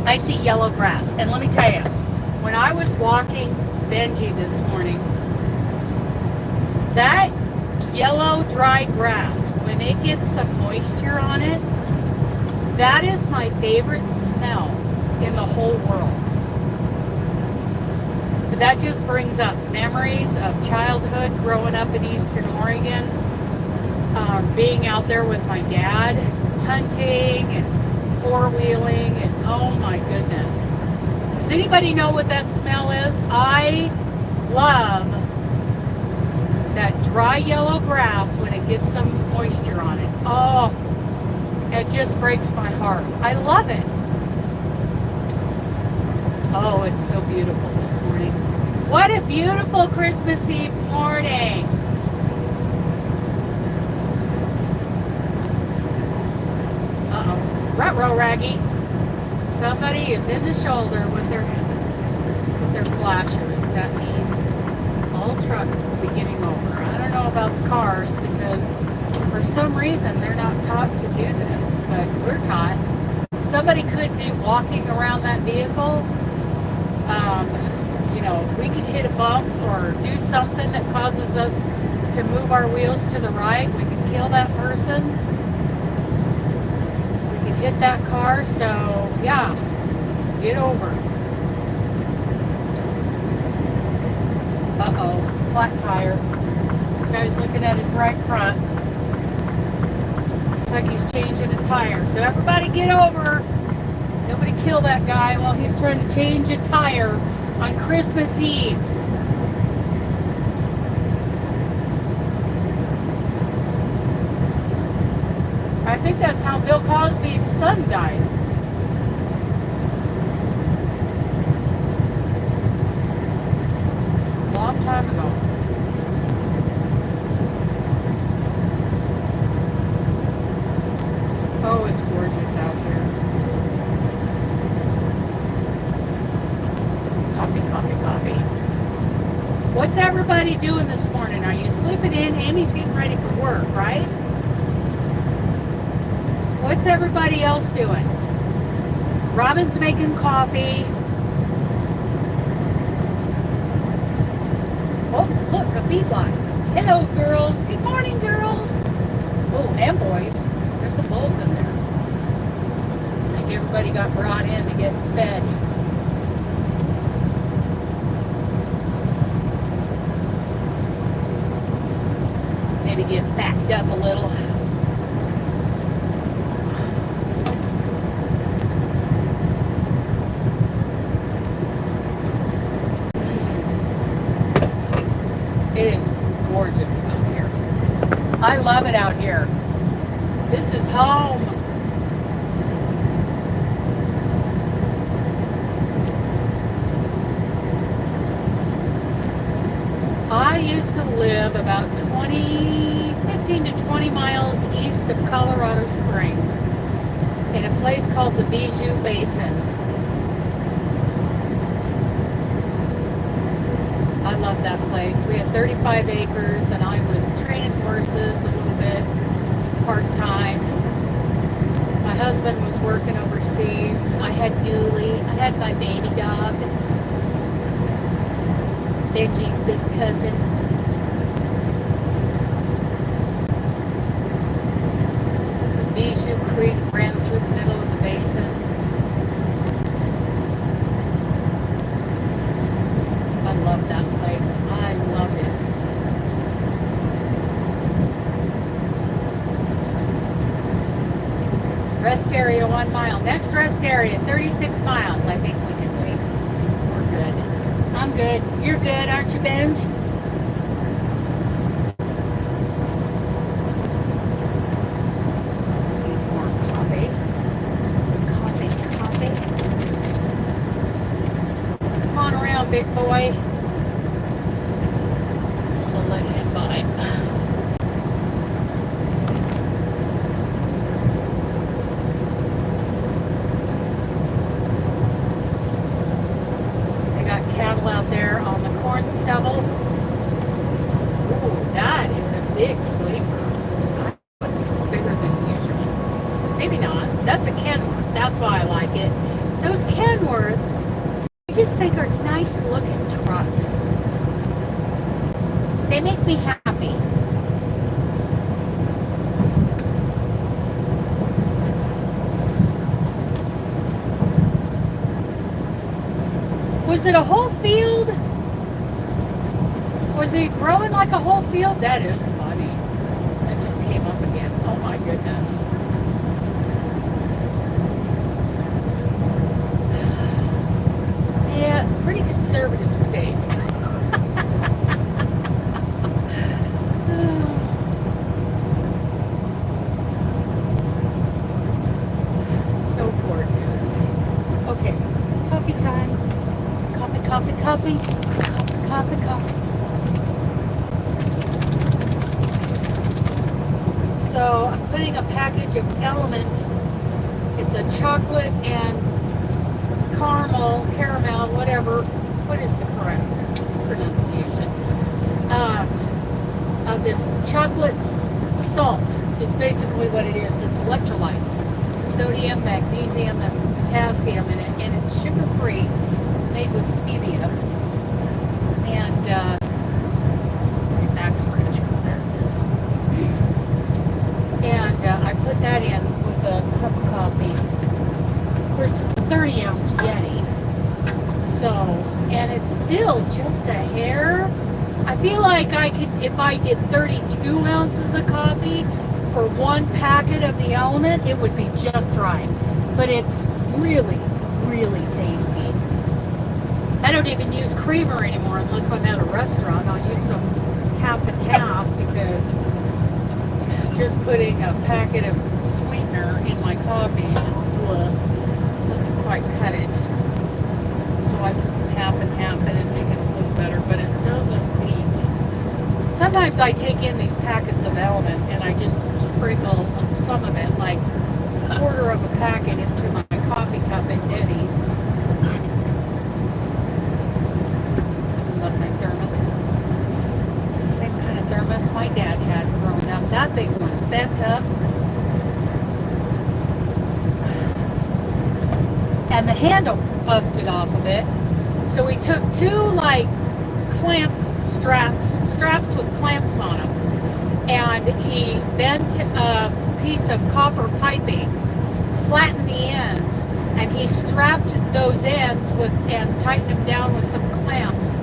I see yellow grass. And let me tell you, when I was walking Benji this morning, that yellow dry grass, when it gets some moisture on it, that is my favorite smell in the whole world. That just brings up memories of childhood growing up in Eastern Oregon, being out there with my dad, hunting and four-wheeling, and oh my goodness. Does anybody know what that smell is? I love that dry yellow grass when it gets some moisture on it. Oh, it just breaks my heart. I love it. Oh, it's so beautiful this morning. What a beautiful Christmas Eve morning. Uh-oh. Ruh-roh, Raggy. Somebody is in the shoulder with their flashers. That means all trucks will be getting over. I don't know about the cars because for some reason they're not taught to do this, but we're taught. Somebody could be walking around that vehicle. We could hit a bump or do something that causes us to move our wheels to the right. We could kill that person. We could hit that car. So, yeah, get over. Uh-oh, flat tire. The guy's looking at his right front. Looks like he's changing a tire. So everybody get over. Nobody kill that guy while he's trying to change a tire on Christmas Eve. I think that's how Bill Cosby's son died. Long time ago. Oh, it's gorgeous out here. Coffee. What's everybody doing this morning? Are you sleeping in? Amy's getting ready for work, right? What's everybody else doing? Robin's making coffee. Oh, look, a feedlot. Hello, girls. Good morning, girls. Oh, and boys. There's some bulls in there. I think everybody got brought in to get fed. Maybe get fattened up a little. It is gorgeous out here. I love it out here. This is home. I used to live about 15 to 20 miles east of Colorado Springs in a place called the Bijou Basin. I love that place. We had 35 acres and I was training horses a little bit part-time. My husband was working overseas. I had Dooley. I had my baby dog. Benji's big cousin. Bijou Creek ran through the middle of the basin. I love that place. I loved it. Rest area 1 mile. Next rest area 36 miles. I think we can wait. We're good. I'm good. You're good, aren't you, Benj? Need more coffee. Coffee. Come on around, big boy. We'll let him by. Cattle out there on the corn stubble. Ooh, that is a big sleeper. It seems bigger than usual. Maybe not. That's a Kenworth. That's why I like it. Those Kenworths, I just think are nice looking trucks. They make me happy. Was it a whole field? Was it growing like a whole field? That is funny. That just came up again. Oh my goodness. Yeah, pretty conservative state. So gorgeous. Okay, coffee time. Coffee. So I'm putting a package of Element. It's a chocolate and what is the correct pronunciation? Of this chocolate salt is basically what it is. It's electrolytes, sodium, magnesium, and potassium in it, and it's sugar-free. It's made with stevia. And sorry, back scratch. There it is. And I put that in with a cup of coffee. Of course, it's a 30-ounce Jeanie. So, and it's still just a hair. I feel like I could, if I did 32 ounces of coffee for one packet of the element, it would be just right. But it's really, really tasty. I don't even use creamer anymore unless I'm at a restaurant. I'll use some half and half because just putting a packet of sweetener in my coffee just doesn't quite cut it. So I put some half and half in it and make it a little better, but it doesn't beat. Sometimes I take in these packets of element and I just sprinkle some of it, like a quarter of a packet into my coffee cup at Denny's. Love my thermos. It's the same kind of thermos my dad had growing up. That thing was bent up. And the handle busted off of it. So we took two like clamp straps with clamps on them, and he bent a piece of copper piping, flattened the ends, and he strapped those ends with and tightened them down with some clamps,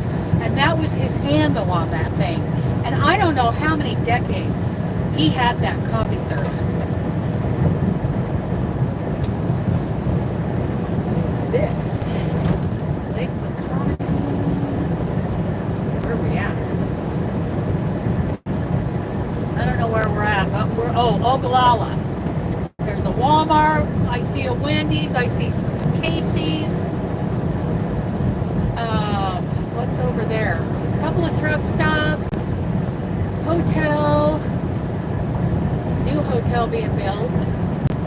and that was his handle on that thing. And I don't know how many decades he had that coffee thermos. What is this? Ogallala. There's a Walmart. I see a Wendy's. I see Casey's. What's over there? A couple of truck stops. Hotel. New hotel being built.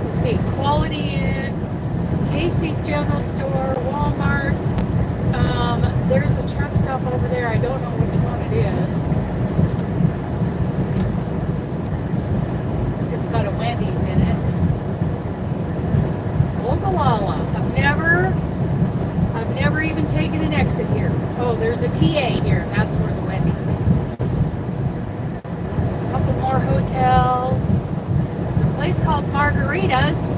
Let's see. Quality Inn. Casey's General Store. Walmart. There's a truck stop over there. I don't know which one it is. It's got a Wendy's in it. Ogallala. I've never even taken an exit here. Oh, there's a TA here. That's where the Wendy's is. A couple more hotels. There's a place called Margaritas.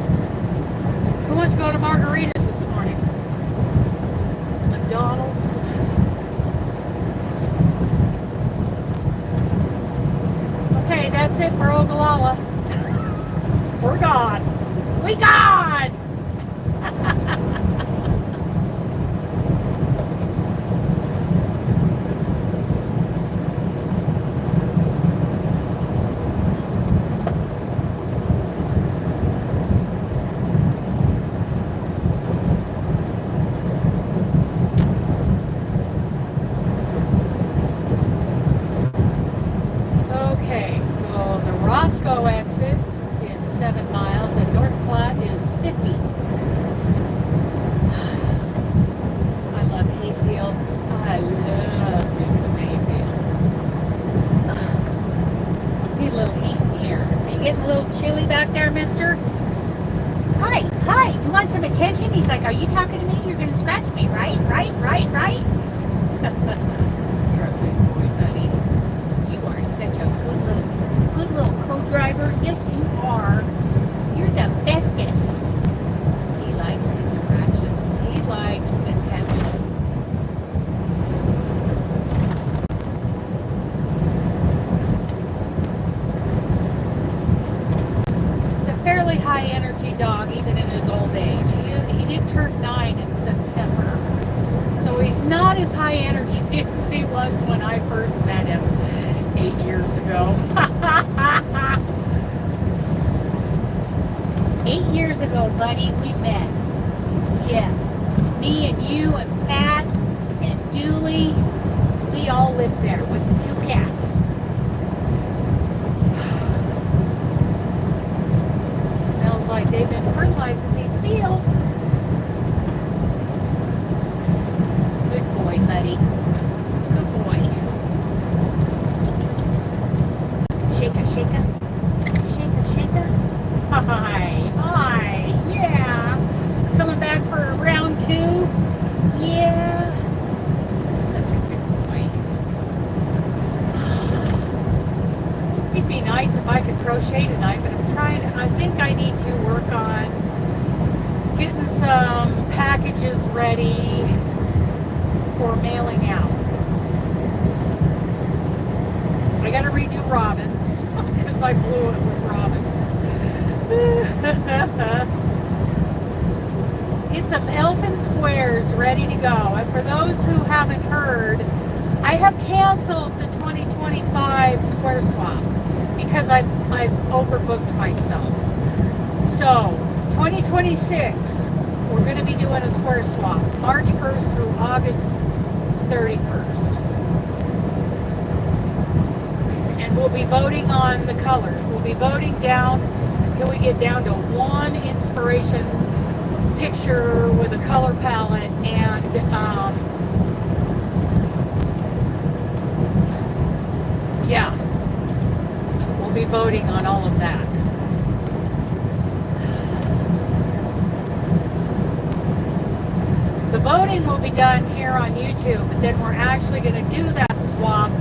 Who wants to go to Margaritas this morning? McDonald's. Okay, that's it for Ogallala. We're gone. We gone! Okay, so the Roscoe exit is 7 miles and North Platte is 50. I love hayfields. I love me some hayfields. Need a little heat in here. Are you getting a little chilly back there, mister? Hi, you want some attention? He's like, are you talking to me? You're going to scratch me, right? You're a big boy, buddy. You are such a good little co-driver. Yes, you are. You're the bestest. He likes his scratches. He likes attention. He's a fairly high energy dog, even in his old age. He did turn 9 in September. So he's not as high energy as he was when I first met him 8 years ago. 8 years ago, buddy, we met. Yes. Me and you and Pat and Dooley, we all lived there with the 2 cats. Smells like they've been fertilizing these fields. Good boy, buddy. I think I need to work on getting some packages ready for mailing out. I gotta redo Robin's because I blew it with Robin's. Get some elephant squares ready to go. And for those who haven't heard, I have canceled the 2025 square swap because I've overbooked myself. So 2026, we're going to be doing a square swap, March 1st through August 31st. And we'll be voting on the colors. We'll be voting down until we get down to one inspiration picture with a color palette, and yeah, we'll be voting on all of that. The voting will be done here on YouTube, but then we're actually going to do that swap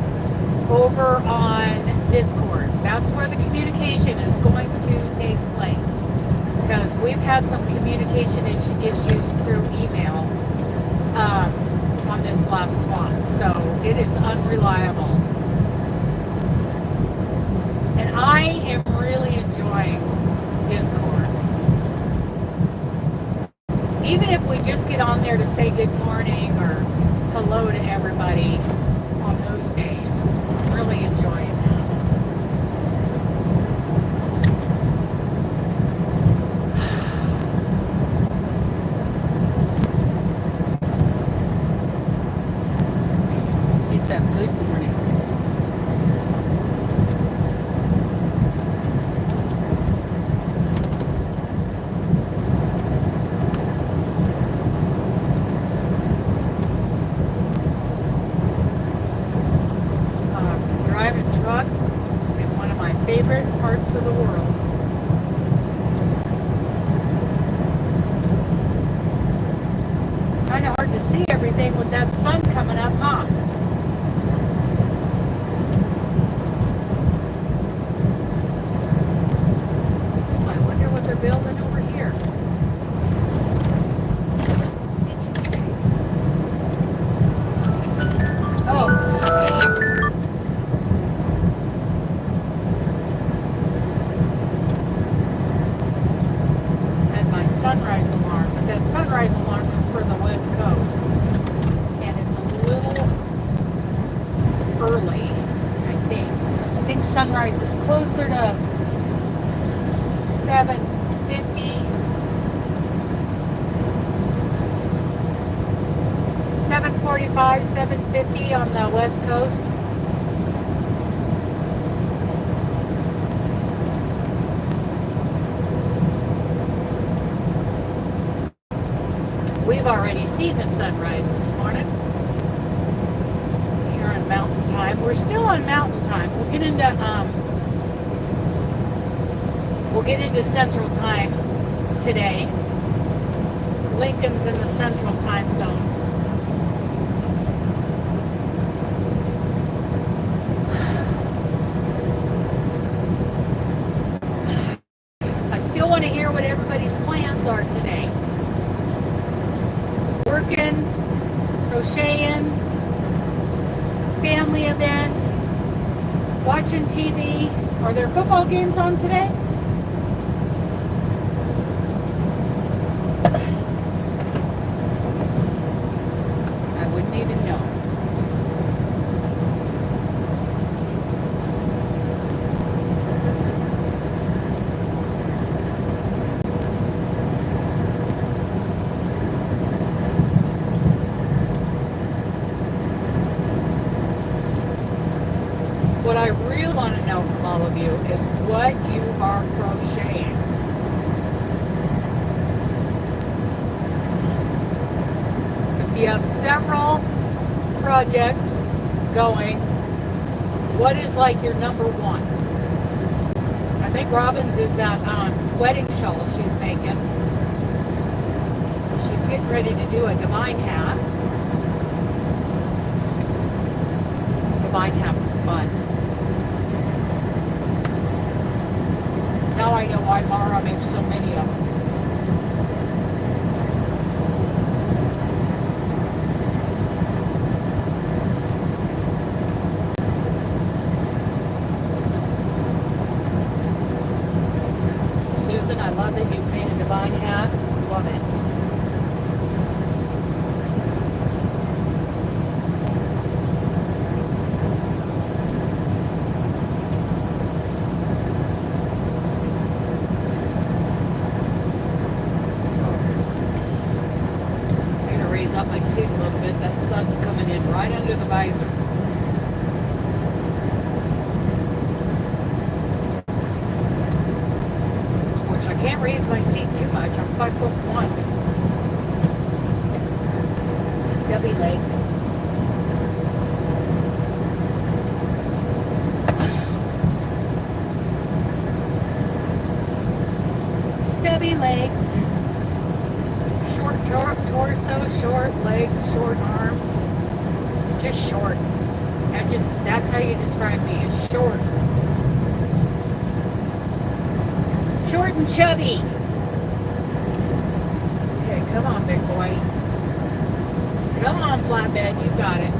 over on Discord. That's where the communication is going to take place, because we've had some communication issues through email on this last swap, so it is unreliable. And I am really enjoying Discord. Even if we just get on there to say good morning or hello to everybody on those days, I'm really enjoying that. It's a good morning. Driving truck in one of my favorite parts of the world. It's kind of hard to see everything with that sun coming up, huh? I wonder what they're building over here. Interesting. Oh. Sunrise alarm, but that sunrise alarm is for the West Coast, and it's a little early, I think. I think sunrise is closer to 7:50, 7:45, 7:50 on the West Coast. We've already seen the sunrise this morning here on Mountain Time. We're still on Mountain Time. We'll get into Central Time today. Lincoln's in the Central Time Zone. I still want to hear what everybody's plans are today. Working, crocheting, family event, watching TV. Are there football games on today? I wouldn't even know. What I really want to know from all of you is what you are crocheting. If you have several projects going, what is like your number one? I think Robin's is that wedding shawl she's making. She's getting ready to do a divine hat. Divine hat was fun. Now I know why Mara makes so many of them. Susan, I love that you've made a divine hat. Love it. Up my seat a little bit. That sun's coming in right under the visor. Which I can't raise my seat too much. I'm 5'1". Stubby legs. Stubby legs. Short torso, short legs, short arms, just short. That's how you describe me, as short. Short and chubby. Okay, come on, big boy. Come on, flatbed, you got it.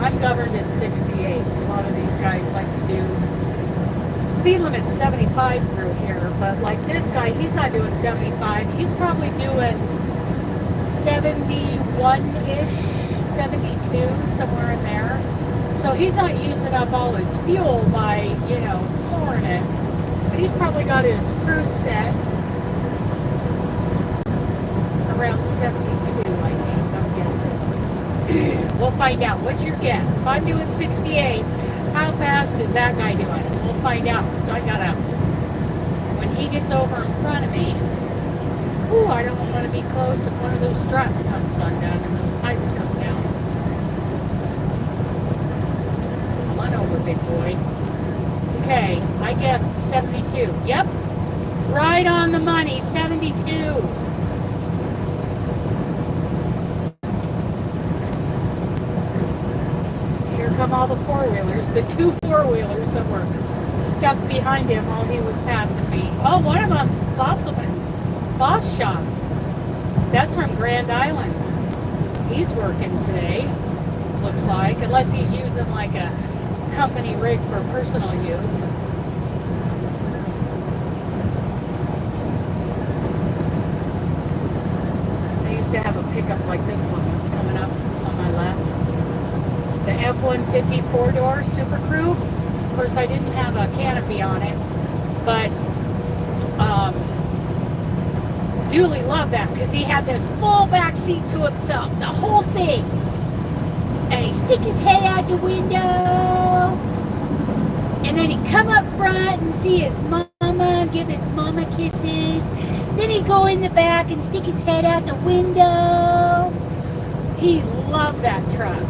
I'm governed at 68. A lot of these guys like to do speed limit 75 through here, but like this guy, he's not doing 75. He's probably doing 71-ish, 72, somewhere in there. So he's not using up all his fuel by, you know, flooring it. But he's probably got his cruise set around 72, I think, I'm guessing. We'll find out. What's your guess? If I'm doing 68, how fast is that guy doing? We'll find out, because I gotta, when he gets over in front of me, ooh, I don't want to be close if one of those straps comes undone and those pipes come down. Come on over, big boy. Okay, I guessed 72. Yep, right on the money, 72. Come all the four-wheelers, the two four-wheelers that were stuck behind him while he was passing me. Oh, one of them's Bosselman's Boss Shop. That's from Grand Island. He's working today, looks like, unless he's using like a company rig for personal use. I used to have a pickup like this one that's coming up on my left. The F-150 four-door Super Crew. Of course, I didn't have a canopy on it, but Dooley loved that because he had this full back seat to himself, the whole thing. And he'd stick his head out the window, and then he'd come up front and see his mama, give his mama kisses. Then he'd go in the back and stick his head out the window. He loved that truck.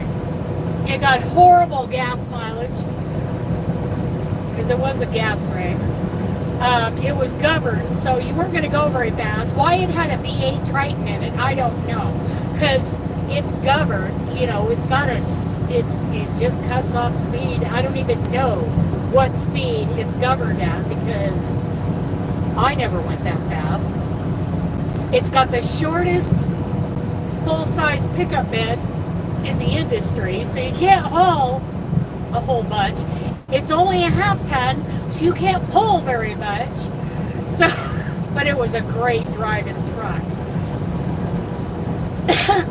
It got horrible gas mileage because it was a gas rig. It was governed, so you weren't going to go very fast. Why it had a V8 Triton in it, I don't know. Because it's governed, you know, it just cuts off speed. I don't even know what speed it's governed at because I never went that fast. It's got the shortest full-size pickup bed in the industry, so you can't haul a whole bunch. It's only a half ton, so you can't pull very much. So, but it was a great driving truck.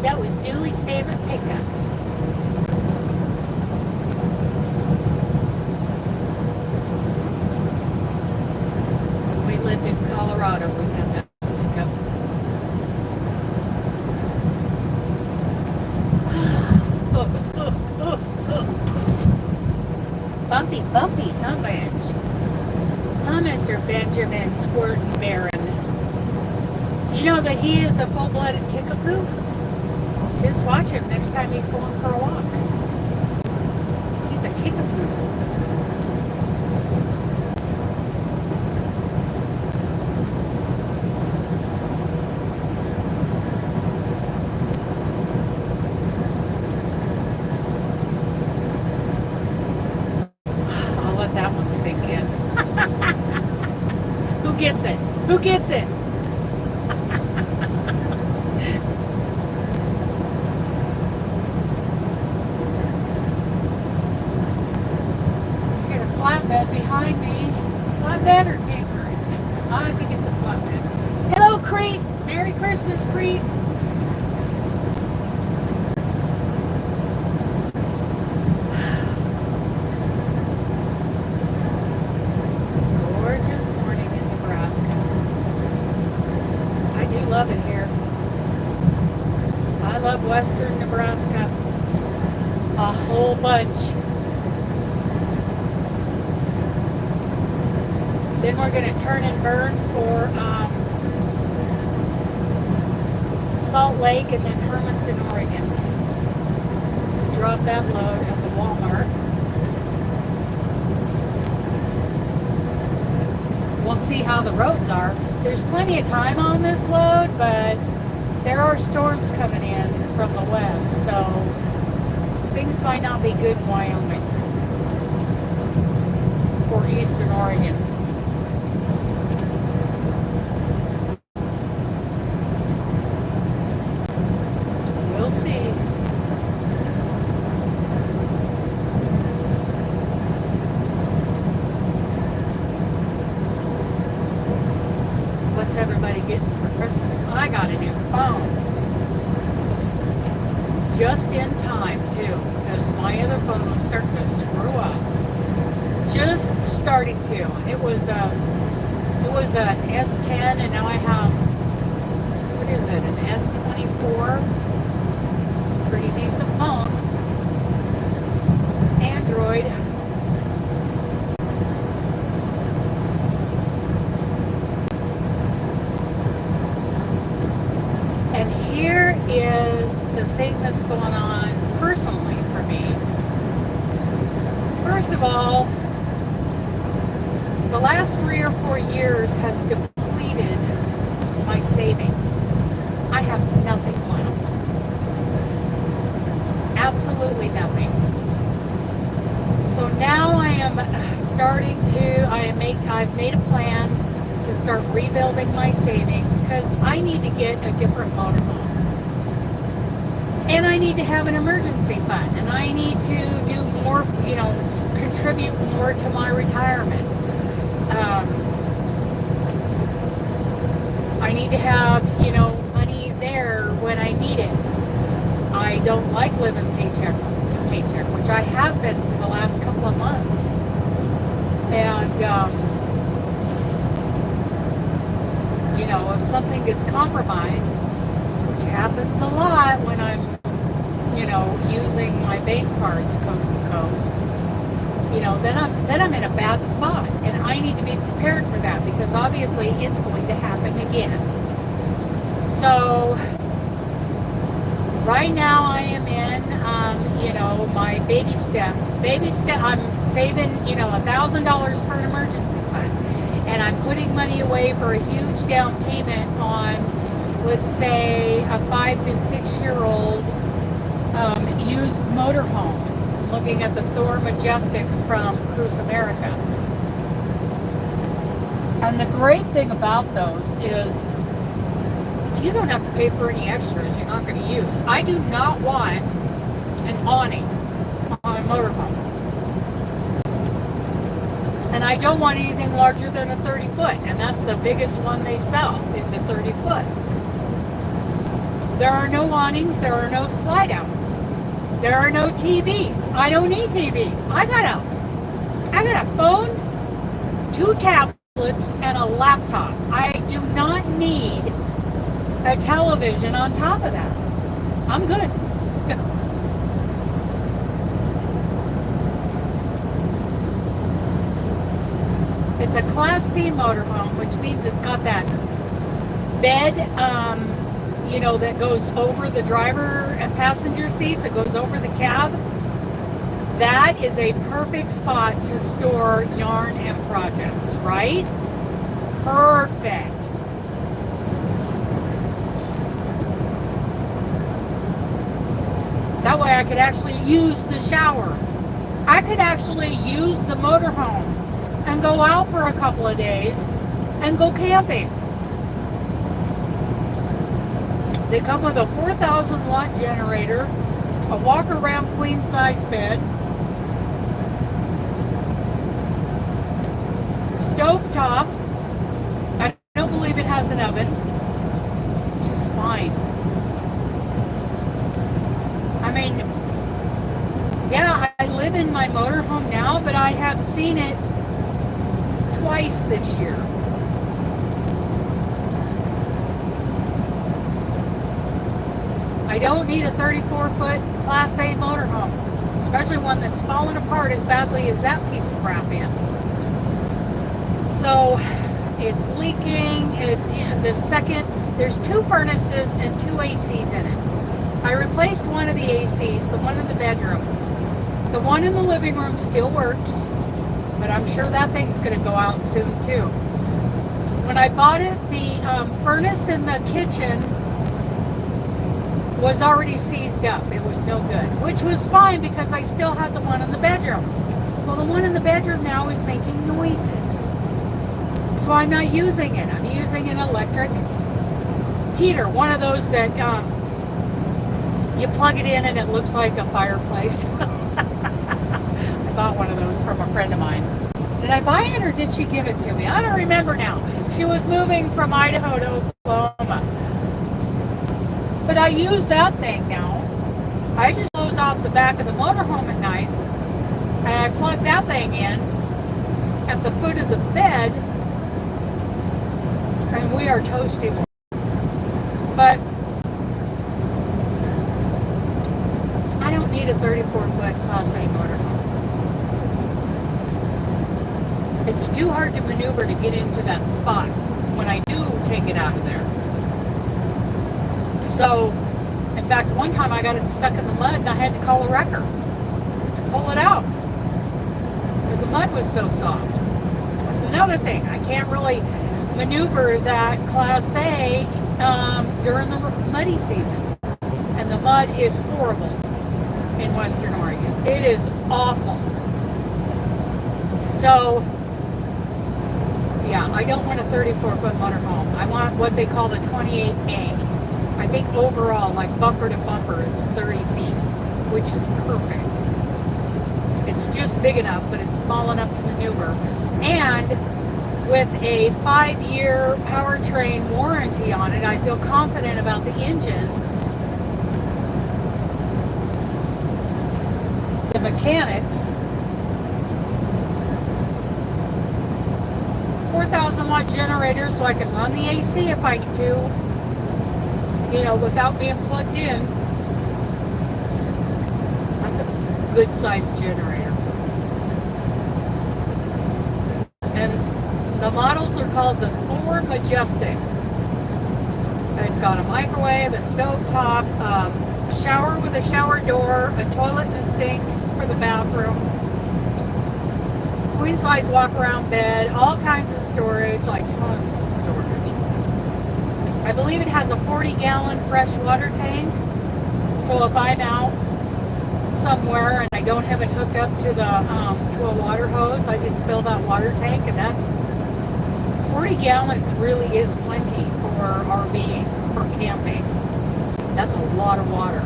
That was Dooley's favorite pickup. When we lived in Colorado, we had that pickup. Bumpy, huh, Benj? Huh, Mr. Benjamin Squirtin' Barron? You know that he is a full-blooded kickapoo? Just watch him next time he's going for a walk. He's a kickapoo. Who gets it? Who gets it? I got a flatbed behind me. Flatbed or tanker? I think it's a flatbed. Hello, Crete. Merry Christmas, Crete. Gorgeous morning in Nebraska. I do love it here. I love western Nebraska a whole bunch. Then we're going to turn and burn for Salt Lake and then Hermiston, Oregon, to drop that load at the Walmart. We'll see how the roads are. There's plenty of time on this load, but there are storms coming in from the west, so things might not be good in Wyoming or eastern Oregon. We'll see. What's everybody getting for Christmas? I got a new phone. Just in time, too, because my other phone was starting to screw up. Just starting to. It was an S10, and now I have, what is it, an S24? Pretty decent phone. Android. And here is the thing that's going on personally for me. First of all, the last 3 or 4 years has depleted my savings. I have nothing left. Absolutely nothing. So now I am starting to, I've made a plan to start rebuilding my savings because I need to get a different motorhome. And I need to have an emergency fund. And I need to do more, contribute more to my retirement. I need to have, money there when I need it. I don't like living paycheck to paycheck, which I have been for the last couple of months. And, if something gets compromised, which happens a lot when I'm, using my bank cards coast to coast, then I'm in a bad spot, and I need to be prepared for that because obviously it's going to happen again. So right now I am in, my baby step. I'm saving, $1,000 for an emergency fund, and I'm putting money away for a huge down payment on, let's say, a 5 to 6 year old used motorhome. Looking at the Thor Majestics from Cruise America. And the great thing about those is you don't have to pay for any extras you're not going to use. I do not want an awning on a motorhome. And I don't want anything larger than a 30 foot. And that's the biggest one they sell, is a 30 foot. There are no awnings, there are no slide outs. There are no TVs. I don't need TVs. I got a phone, 2 tablets, and a laptop. I do not need a television on top of that. I'm good. It's a Class C motorhome, which means it's got that bed, that goes over the driver and passenger seats. It goes over the cab. That is a perfect spot to store yarn and projects, right? Perfect. That way I could actually use the shower. I could actually use the motorhome and go out for a couple of days and go camping. They come with a 4,000 watt generator, a walk around queen size bed, stove top. I don't believe it has an oven, which is fine. I mean, yeah, I live in my motorhome now, but I have seen it twice this year. I don't need a 34-foot Class A motorhome, especially one that's fallen apart as badly as that piece of crap is. So it's leaking. There's 2 furnaces and 2 ACs in it. I replaced one of the ACs, the one in the bedroom. The one in the living room still works, but I'm sure that thing's going to go out soon too. When I bought it, the furnace in the kitchen was already seized up. It was no good, which was fine because I still had the one in the bedroom. Well, the one in the bedroom now is making noises. So I'm not using it. I'm using an electric heater, one of those that you plug it in and it looks like a fireplace. I bought one of those from a friend of mine. Did I buy it or did she give it to me? I don't remember now. She was moving from Idaho to Oklahoma. But I use that thing now. I just close off the back of the motorhome at night and I plug that thing in at the foot of the bed and we are toasty. But I don't need a 34-foot Class A motorhome. It's too hard to maneuver to get into that spot when I do take it out of there. So, in fact, one time I got it stuck in the mud and I had to call a wrecker and pull it out because the mud was so soft. That's another thing. I can't really maneuver that Class A during the muddy season. And the mud is horrible in Western Oregon. It is awful. So, yeah, I don't want a 34-foot motorhome. I want what they call the 28A. I think overall, like bumper to bumper, it's 30 feet, which is perfect. It's just big enough, but it's small enough to maneuver. And with a 5-year powertrain warranty on it, I feel confident about the engine, the mechanics. 4,000 watt generator so I can run the AC if I need to, you know, without being plugged in. That's a good sized generator. And the models are called the Thor Majestic. And it's got a microwave, a stovetop, shower with a shower door, a toilet and a sink for the bathroom, queen size walk around bed, all kinds of storage, like tons of storage. I believe it has a 40-gallon fresh water tank. So if I'm out somewhere and I don't have it hooked up to the to a water hose, I just fill that water tank, and that's 40 gallons really is plenty for RVing, for camping. That's a lot of water.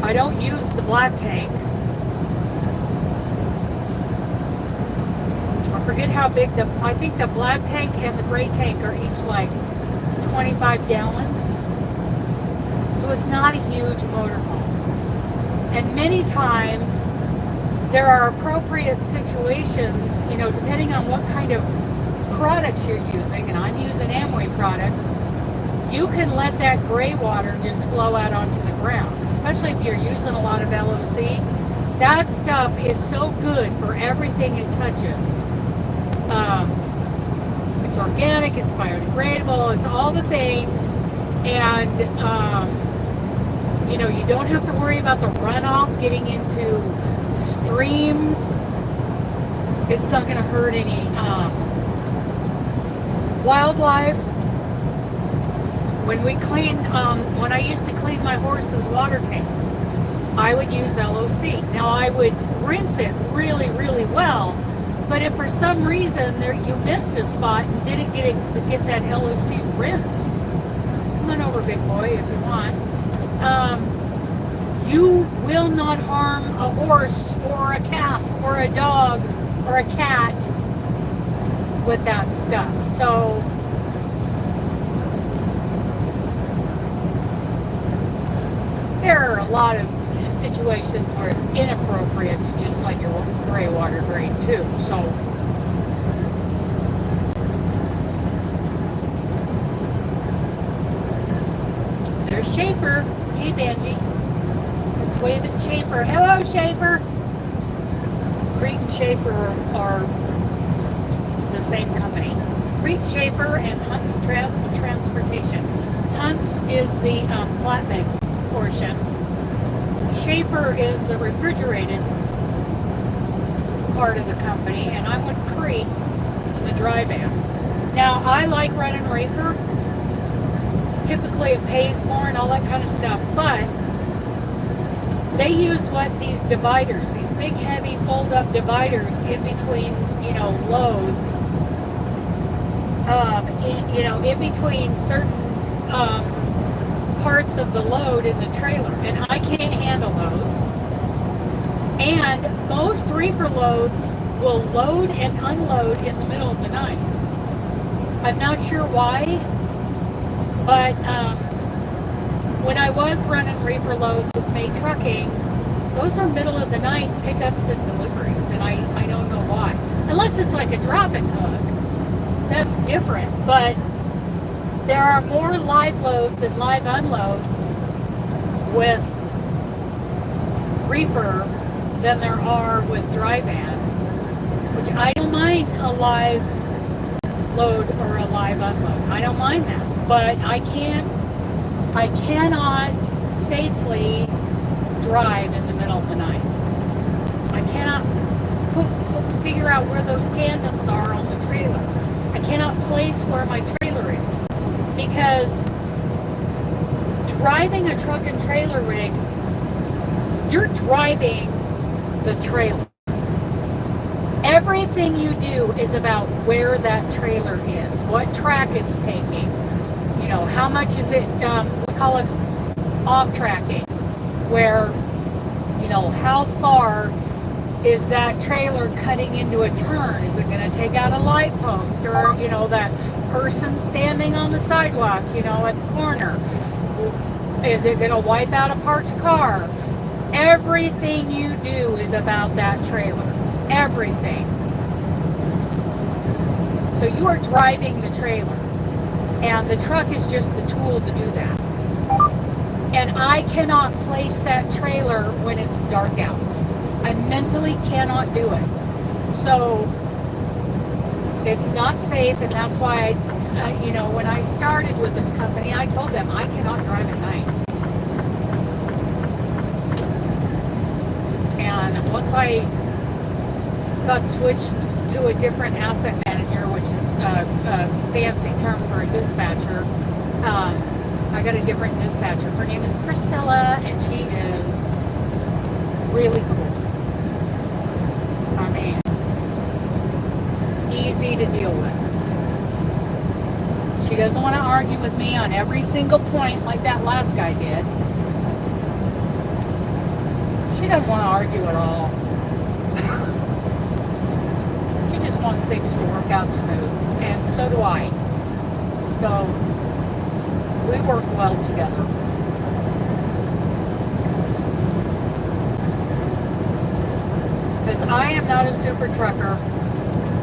I don't use the black tank. I forget how big I think the black tank and the gray tank are each like 25 gallons. So it's not a huge motorhome. And many times there are appropriate situations, you know, depending on what kind of products you're using, and I'm using Amway products, you can let that gray water just flow out onto the ground, especially if you're using a lot of L.O.C. That stuff is so good for everything it touches. It's organic, it's biodegradable, it's all the things, and you know, you don't have to worry about the runoff getting into streams. It's not going to hurt any wildlife. When we clean, when I used to clean my horse's water tanks, I would use L.O.C. Now I would rinse it really, really well, But if for some reason you missed a spot and didn't get that L.O.C. rinsed, come on over, big boy, if you want. You will not harm a horse or a calf or a dog or a cat with that stuff. So there are a lot of situations where it's inappropriate to just let your gray water drain too. So there's Schaefer. Hey, Benji. Let's wave at Schaefer. Hello, Schaefer. Crete and Schaefer are the same company. Crete, Schaefer, and Hunt's Transportation. Hunt's is the flatbed portion. Schaefer is the refrigerated part of the company, and I'm with Crete in the dry van. Now, I like running reefer. Typically, it pays more and all that kind of stuff, but they use these dividers, these big, heavy, fold-up dividers in between, loads. In between certain parts of the load in the trailer, and I can't handle those. And most reefer loads will load and unload in the middle of the night. I'm not sure why, but when I was running reefer loads with May Trucking, those are middle of the night pickups and deliveries, and I don't know why. Unless it's like a drop-in hook. That's different, but there are more live loads and live unloads with reefer than there are with dry van, which I don't mind a live load or a live unload. I don't mind that, but I cannot safely drive in the middle of the night. I cannot figure out where those tandems are on the trailer. I cannot place where my trailer is, because driving a truck and trailer rig, you're driving the trailer. Everything you do is about where that trailer is, what track it's taking, how much is it, we call it off-tracking, where, how far is that trailer cutting into a turn? Is it going to take out a light post, or, that person standing on the sidewalk, at the corner? Is it going to wipe out a parked car? Everything you do is about that trailer. Everything. So you are driving the trailer, and the truck is just the tool to do that. And I cannot place that trailer when it's dark out. I mentally cannot do it. So it's not safe, and that's why when I started with this company, I told them I cannot drive at night. And once I got switched to a different asset manager, which is a fancy term for a dispatcher, I got a different dispatcher. Her name is Priscilla, and she is really cool. I mean, easy to deal with. She doesn't want to argue with me on every single point like that last guy did. She doesn't want to argue at all. She just wants things to work out smooth, and so do I. So we work well together. Because I am not a super trucker.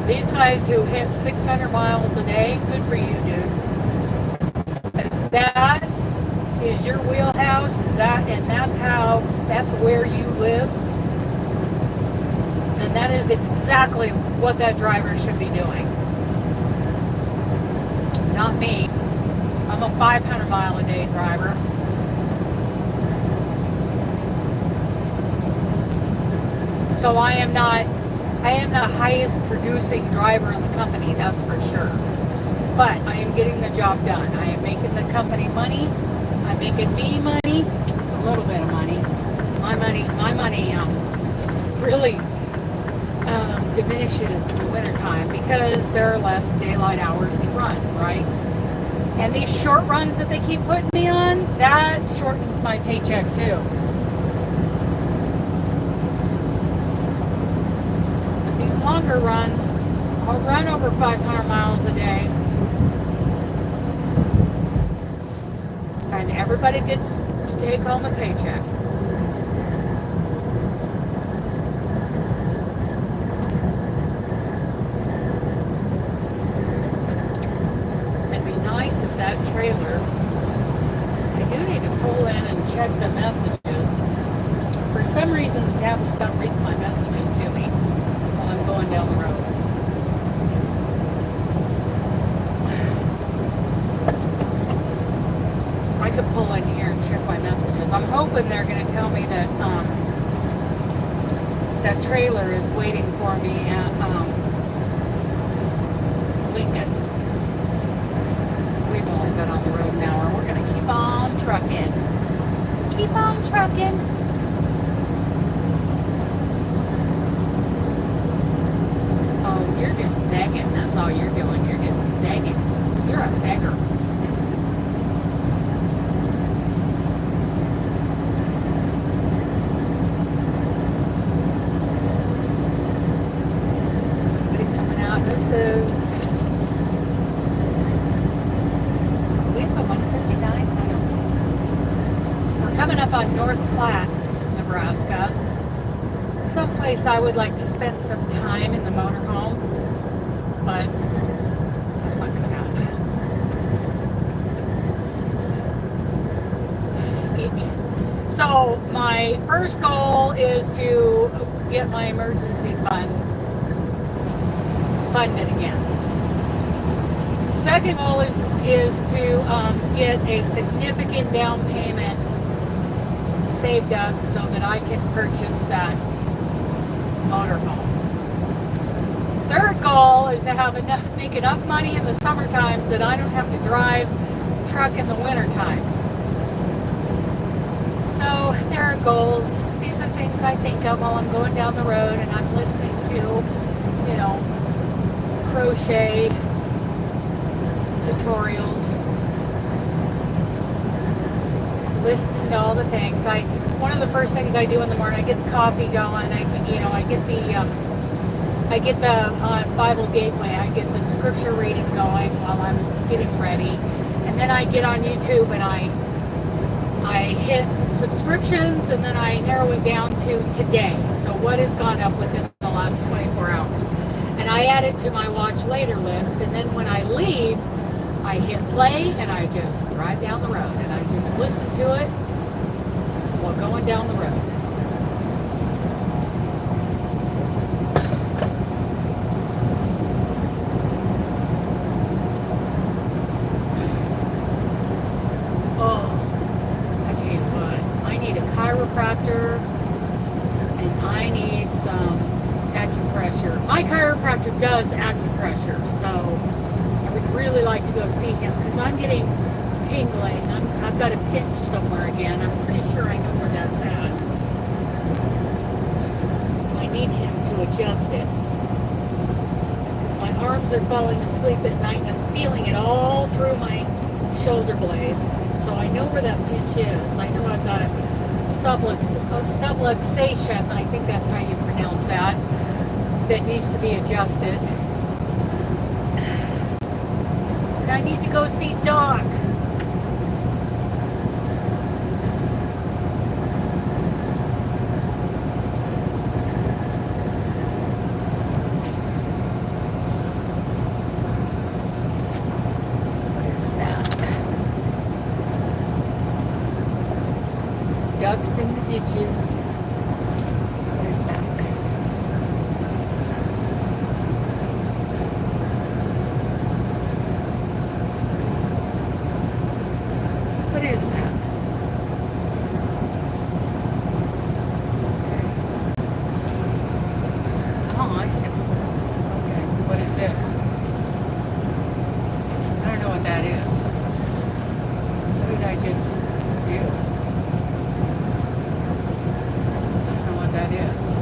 These guys who hit 600 miles a day, good for you, dude. That is your wheelhouse, that's where you live. And that is exactly what that driver should be doing. Not me. I'm a 500 mile a day driver. So I am not the highest producing driver in the company, that's for sure. But I am getting the job done. I am making the company money. I'm making me money, a little bit of money. My money really diminishes in the wintertime because there are less daylight hours to run, right? And these short runs that they keep putting me on, that shortens my paycheck too. But these longer runs, I'll run over 500 miles a day. And everybody gets to take home a paycheck. That trailer, I do need to pull in and check the messages. For some reason the tablet's not reading my messages to me while I'm going down the road. I could pull in here and check my messages. I'm hoping they're going to tell me that that trailer is waiting for me at Lincoln. We've only been on the road an hour. We're going to keep on trucking. Keep on trucking. Oh, you're just begging. That's all you're doing. You're just begging. You're a beggar. Somebody coming out. This is... Coming up on North Platte, Nebraska. Someplace I would like to spend some time in the motorhome, but that's not going to happen. So my first goal is to get my emergency fund funded again. Second goal is to get a significant down payment saved up so that I can purchase that motorhome. Third goal is to have make enough money in the summer times that I don't have to drive truck in the winter time. So there are goals. These are things I think of while I'm going down the road and I'm listening to, crochet tutorials. Listening to all the things. One of the first things I do in the morning, I get the coffee going. I get the Bible Gateway. I get the scripture reading going while I'm getting ready, and then I get on YouTube and I hit subscriptions, and then I narrow it down to today. So what has gone up within the last 24 hours, and I add it to my watch later list. And then when I leave, I hit play and I just drive down the road and I just listen to it while going down the road. Oh, I tell you what, I need a chiropractor and I need some acupressure. My chiropractor does acupressure, so would really like to go see him because I'm getting tingling. I've got a pinch somewhere again. I'm pretty sure I know where that's at. I need him to adjust it because my arms are falling asleep at night and I'm feeling it all through my shoulder blades. So I know where that pinch is. I know I've got a subluxation. I think that's how you pronounce that needs to be adjusted. I need to go see Doc. What is that? There's ducks in the ditches. What is that? What is that? Oh, I see what that is. Okay. What is this? I don't know what that is. What did I just do? I don't know what that is.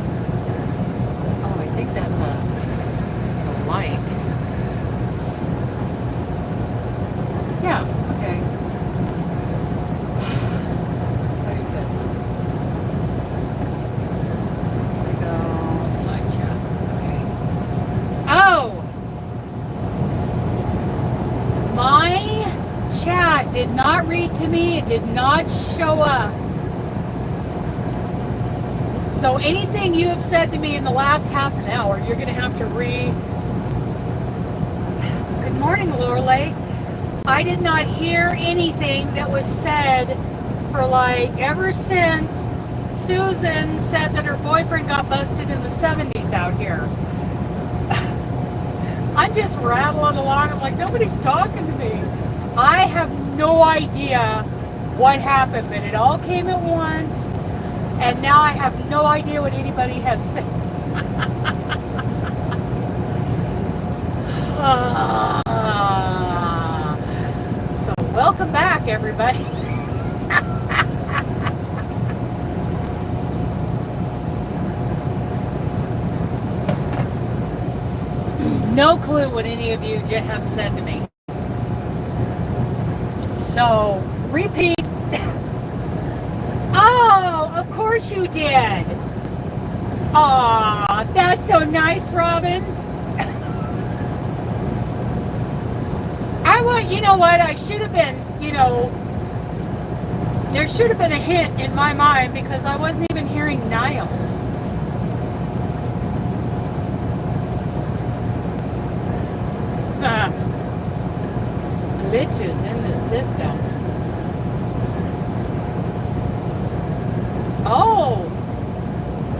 Oh, I think that did not read to me. It did not show up. So anything you have said to me in the last half an hour, you're going to have to read. Good morning, Lorelei. I did not hear anything that was said for like ever since Susan said that her boyfriend got busted in the 70s out here. I'm just rattling along. I'm like, nobody's talking to me. I have no idea what happened, but it all came at once, and now I have no idea what anybody has said. So welcome back, everybody. No clue what any of you have said to me. So, repeat. Oh, of course you did. Aw, that's so nice, Robin. You know what, I should have been, there should have been a hint in my mind because I wasn't even hearing Niles. Glitches in the system. Oh,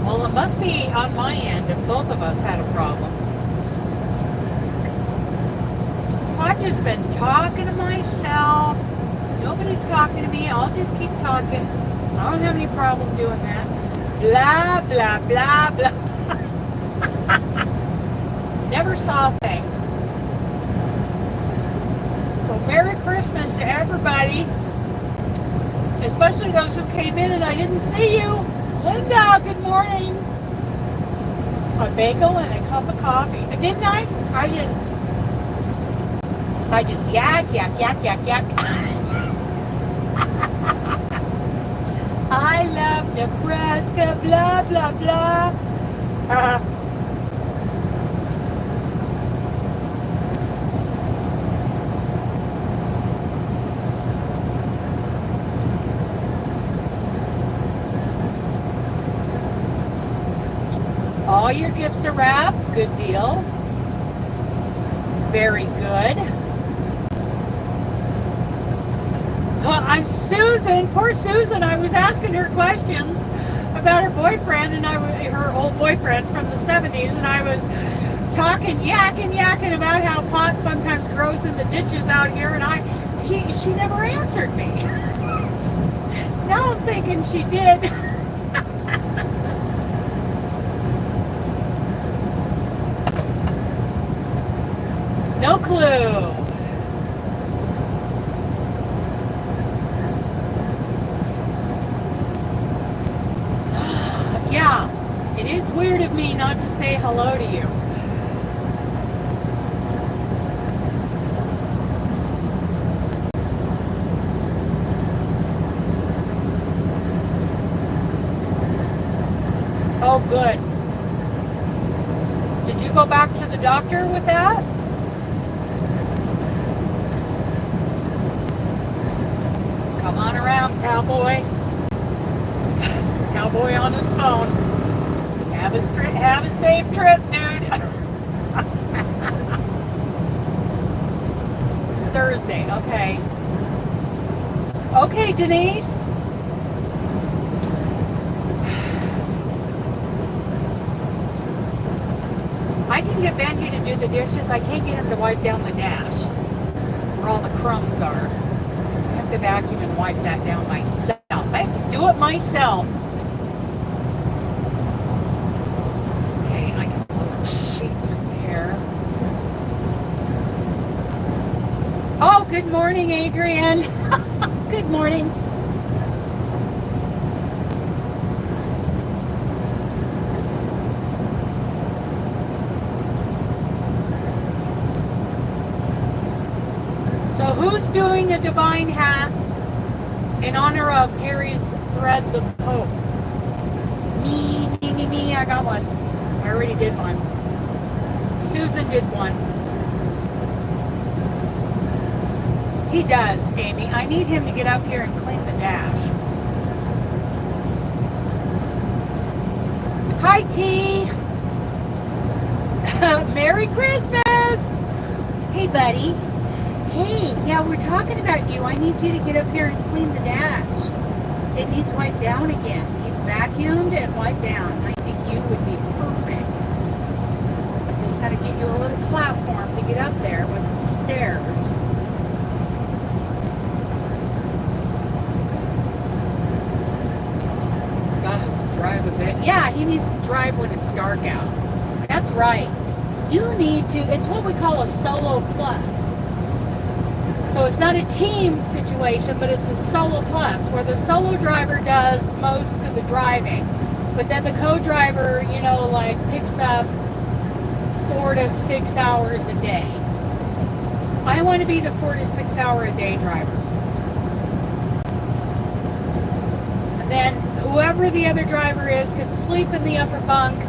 well, it must be on my end if both of us had a problem. So I've just been talking to myself. Nobody's talking to me. I'll just keep talking. I don't have any problem doing that. Blah, blah, blah, blah. Never saw a thing. So Merry Christmas to everybody. Especially those who came in and I didn't see you. Linda, good morning. A bagel and a cup of coffee. Didn't I? I just yak. I love Nebraska, blah, blah, blah. All your gifts are wrapped. Good deal. Very good. I'm Susan. Poor Susan. I was asking her questions about her boyfriend and her old boyfriend from the 70s, and I was talking, yakking about how pot sometimes grows in the ditches out here, and she never answered me. Now I'm thinking she did. No clue. Yeah, it is weird of me not to say hello to you. Oh, good. Did you go back to the doctor with that? Come on around, cowboy. Cowboy on his phone. Have a safe trip, dude. Thursday, okay. Okay, Denise. I can get Benji to do the dishes. I can't get him to wipe down the dash where all the crumbs are. I have to vacuum and wipe that down myself. I have to do it myself. Okay, I can wait just a hair. Oh, good morning, Adrian. Good morning. So who's doing a divine hat in honor of Kari's Threads of Hope? Me, I got one. I already did one. Susan did one. He does, Amy. I need him to get up here and clean the dash. Hi, T. Merry Christmas. Hey, buddy. Hey, yeah, we're talking about you. I need you to get up here and clean the dash. It needs wiped down again. It needs vacuumed and wiped down. I think you would be perfect. Just got to get you a little platform to get up there with some stairs. Drive a bit. Yeah, he needs to drive when it's dark out. That's right. You need to, it's what we call a solo plus. So it's not a team situation, but it's a solo plus, where the solo driver does most of the driving. But then the co-driver, you know, like picks up 4 to 6 hours a day. I want to be the 4 to 6 hour a day driver. And then whoever the other driver is can sleep in the upper bunk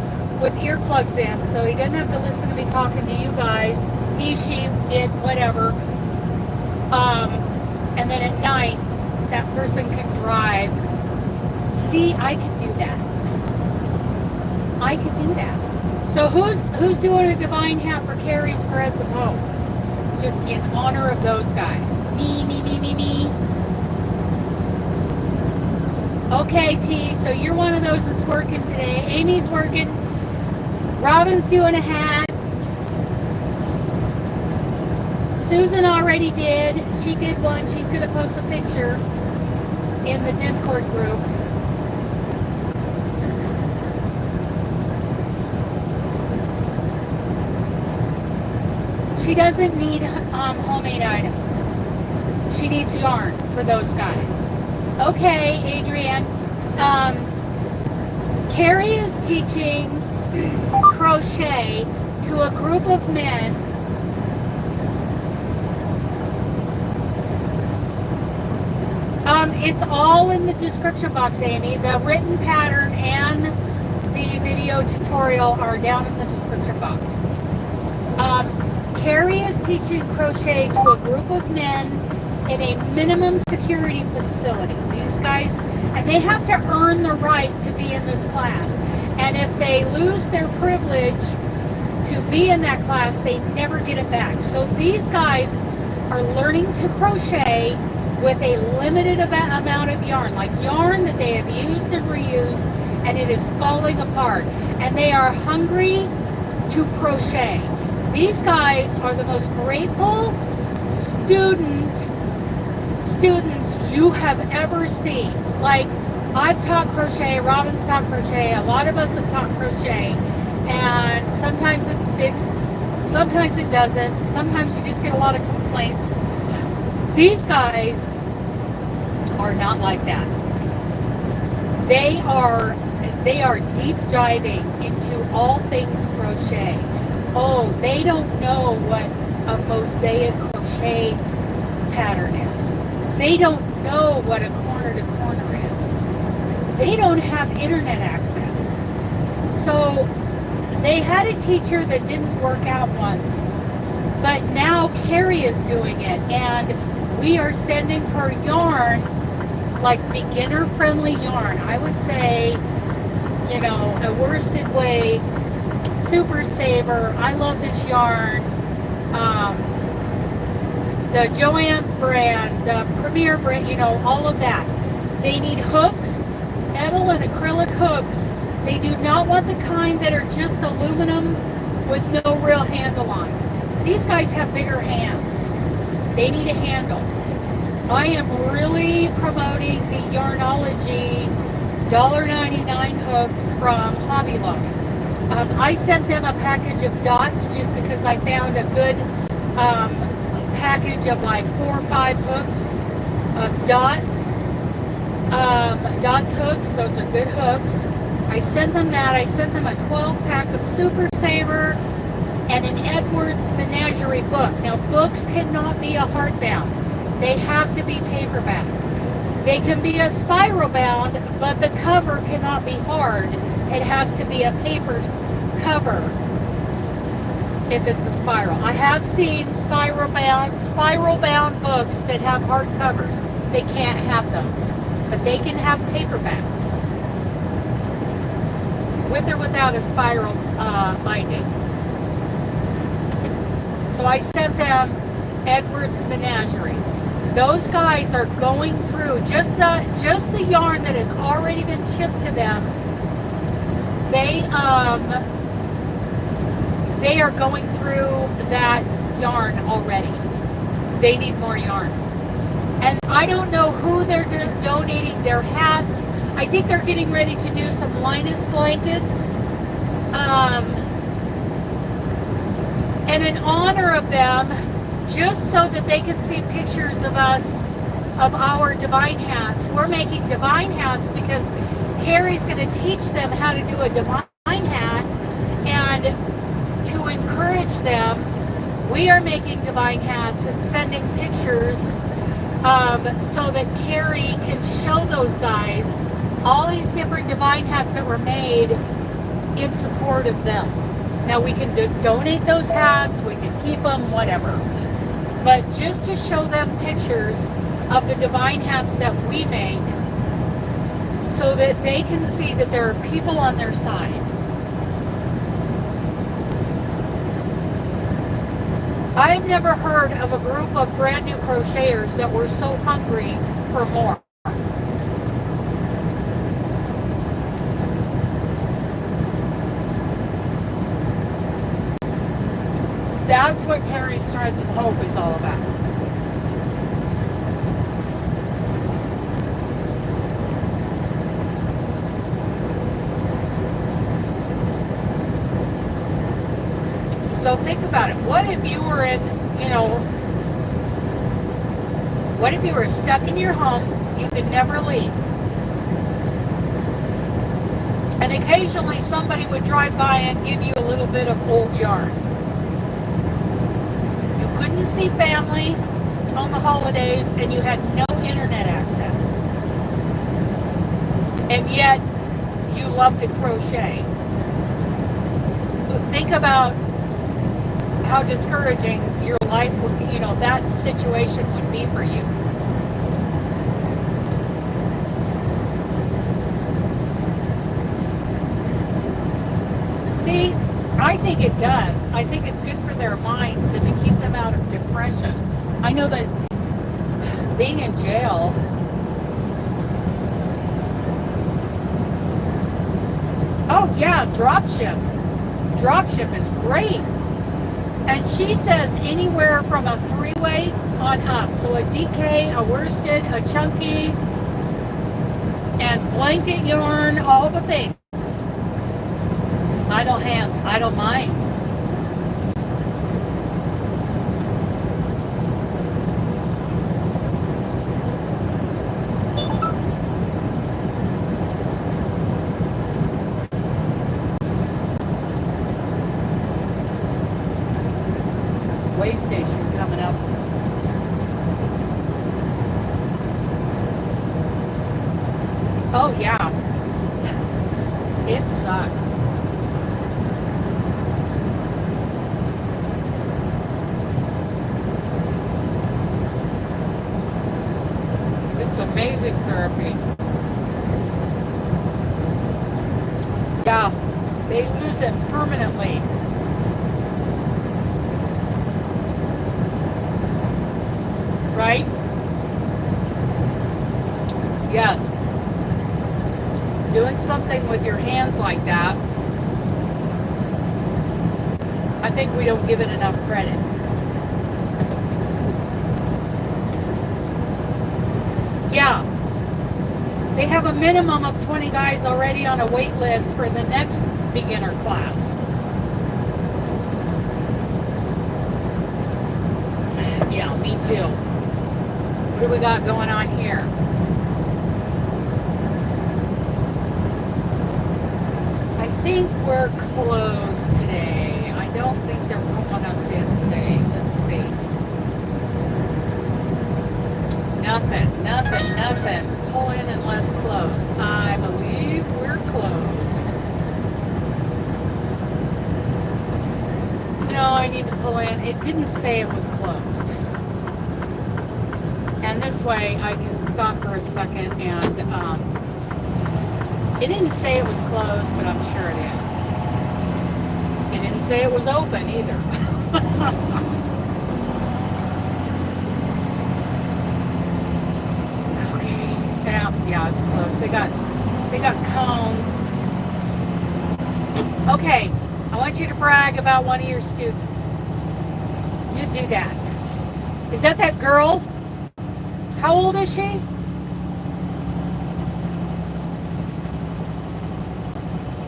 with earplugs in, so he doesn't have to listen to me talking to you guys. He, she, it, whatever. And then at night, that person can drive. See, I could do that. I could do that. So who's doing a divine hat for Kari's Threads of Hope? Just in honor of those guys. Me. Okay, T, so you're one of those that's working today. Amy's working. Robin's doing a hat. Susan already did. She did one. She's going to post a picture in the Discord group. She doesn't need homemade items. She needs yarn for those guys. Okay, Adrienne. Kari is teaching crochet to a group of men. It's all in the description box, Amy. The written pattern and the video tutorial are down in the description box. Kari is teaching crochet to a group of men in a minimum security facility. These guys, and they have to earn the right to be in this class. And if they lose their privilege to be in that class, they never get it back. So these guys are learning to crochet with a limited amount of yarn, like yarn that they have used and reused, and it is falling apart. And they are hungry to crochet. These guys are the most grateful students you have ever seen. Like, I've taught crochet, Robin's taught crochet, a lot of us have taught crochet, and sometimes it sticks, sometimes it doesn't, sometimes you just get a lot of complaints. These guys are not like that. They are deep diving into all things crochet. Oh, they don't know what a mosaic crochet pattern is. They don't know what a corner to corner is. They don't have internet access. So they had a teacher that didn't work out once, but now Kari is doing it, and we are sending her yarn, like beginner friendly yarn. I would say, you know, a worsted weight, super saver. I love this yarn. The Joann's brand, the Premier brand, you know, all of that. They need hooks, metal and acrylic hooks. They do not want the kind that are just aluminum with no real handle on. These guys have bigger hands. They need a handle. I am really promoting the Yarnology $1.99 hooks from Hobby Lobby. I sent them a package of dots just because I found a good package of like 4 or 5 hooks of dots. Dots hooks, those are good hooks. I sent them that. I sent them a 12 pack of Super Saver and an Edwards Menagerie book. Now, books cannot be a hardbound. They have to be paperback. They can be a spiral bound, but the cover cannot be hard. It has to be a paper cover. if it's a spiral. I have seen spiral bound books that have hard covers. They can't have those, but they can have paperbacks with or without a spiral binding. So I sent them Edward's Menagerie. Those guys are going through just the yarn that has already been shipped to them. They are going through that yarn already. They need more yarn. And I don't know who they're donating their hats. I think they're getting ready to do some Linus blankets. And in honor of them, just so that they can see pictures of us, of our divine hats, we're making divine hats because Kari's going to teach them how to do a divine hat. And to encourage them, we are making divine hats and sending pictures so that Kari can show those guys all these different divine hats that were made in support of them. Now we can donate those hats, we can keep them, whatever. But just to show them pictures of the divine hats that we make so that they can see that there are people on their side. I've never heard of a group of brand new crocheters that were so hungry for more. That's what Kari's Threads of Hope is all about. So think about it. What if you were what if you were stuck in your home, you could never leave? And occasionally somebody would drive by and give you a little bit of old yarn. You couldn't see family on the holidays and you had no internet access. And yet you love to crochet. Think about how discouraging your life would, that situation would be for you. See, I think it does. I think it's good for their minds and to keep them out of depression. I know that being in jail, oh yeah, dropship. Dropship is great. And she says anywhere from a 3-weight on up. So a DK, a worsted, a chunky, and blanket yarn, all the things. Idle hands, idle minds. Way station coming up. Oh yeah. It sucks. It's amazing therapy. Yeah, they lose it permanently. Right? Yes. Doing something with your hands like that, I think we don't give it enough credit. Yeah. They have a minimum of 20 guys already on a wait list for the next beginner class. Yeah, me too. What do we got going on here? I think we're closed today. I don't think they're pulling us in today. Let's see. Nothing. Pull in unless closed. I believe we're closed. No, I need to pull in. It didn't say it was closed. And this way I can stop for a second and it didn't say it was closed, but I'm sure it is. It didn't say it was open either. Okay. Yeah, it's closed. They got cones. Okay, I want you to brag about one of your students. You do that. Is that girl? How old is she?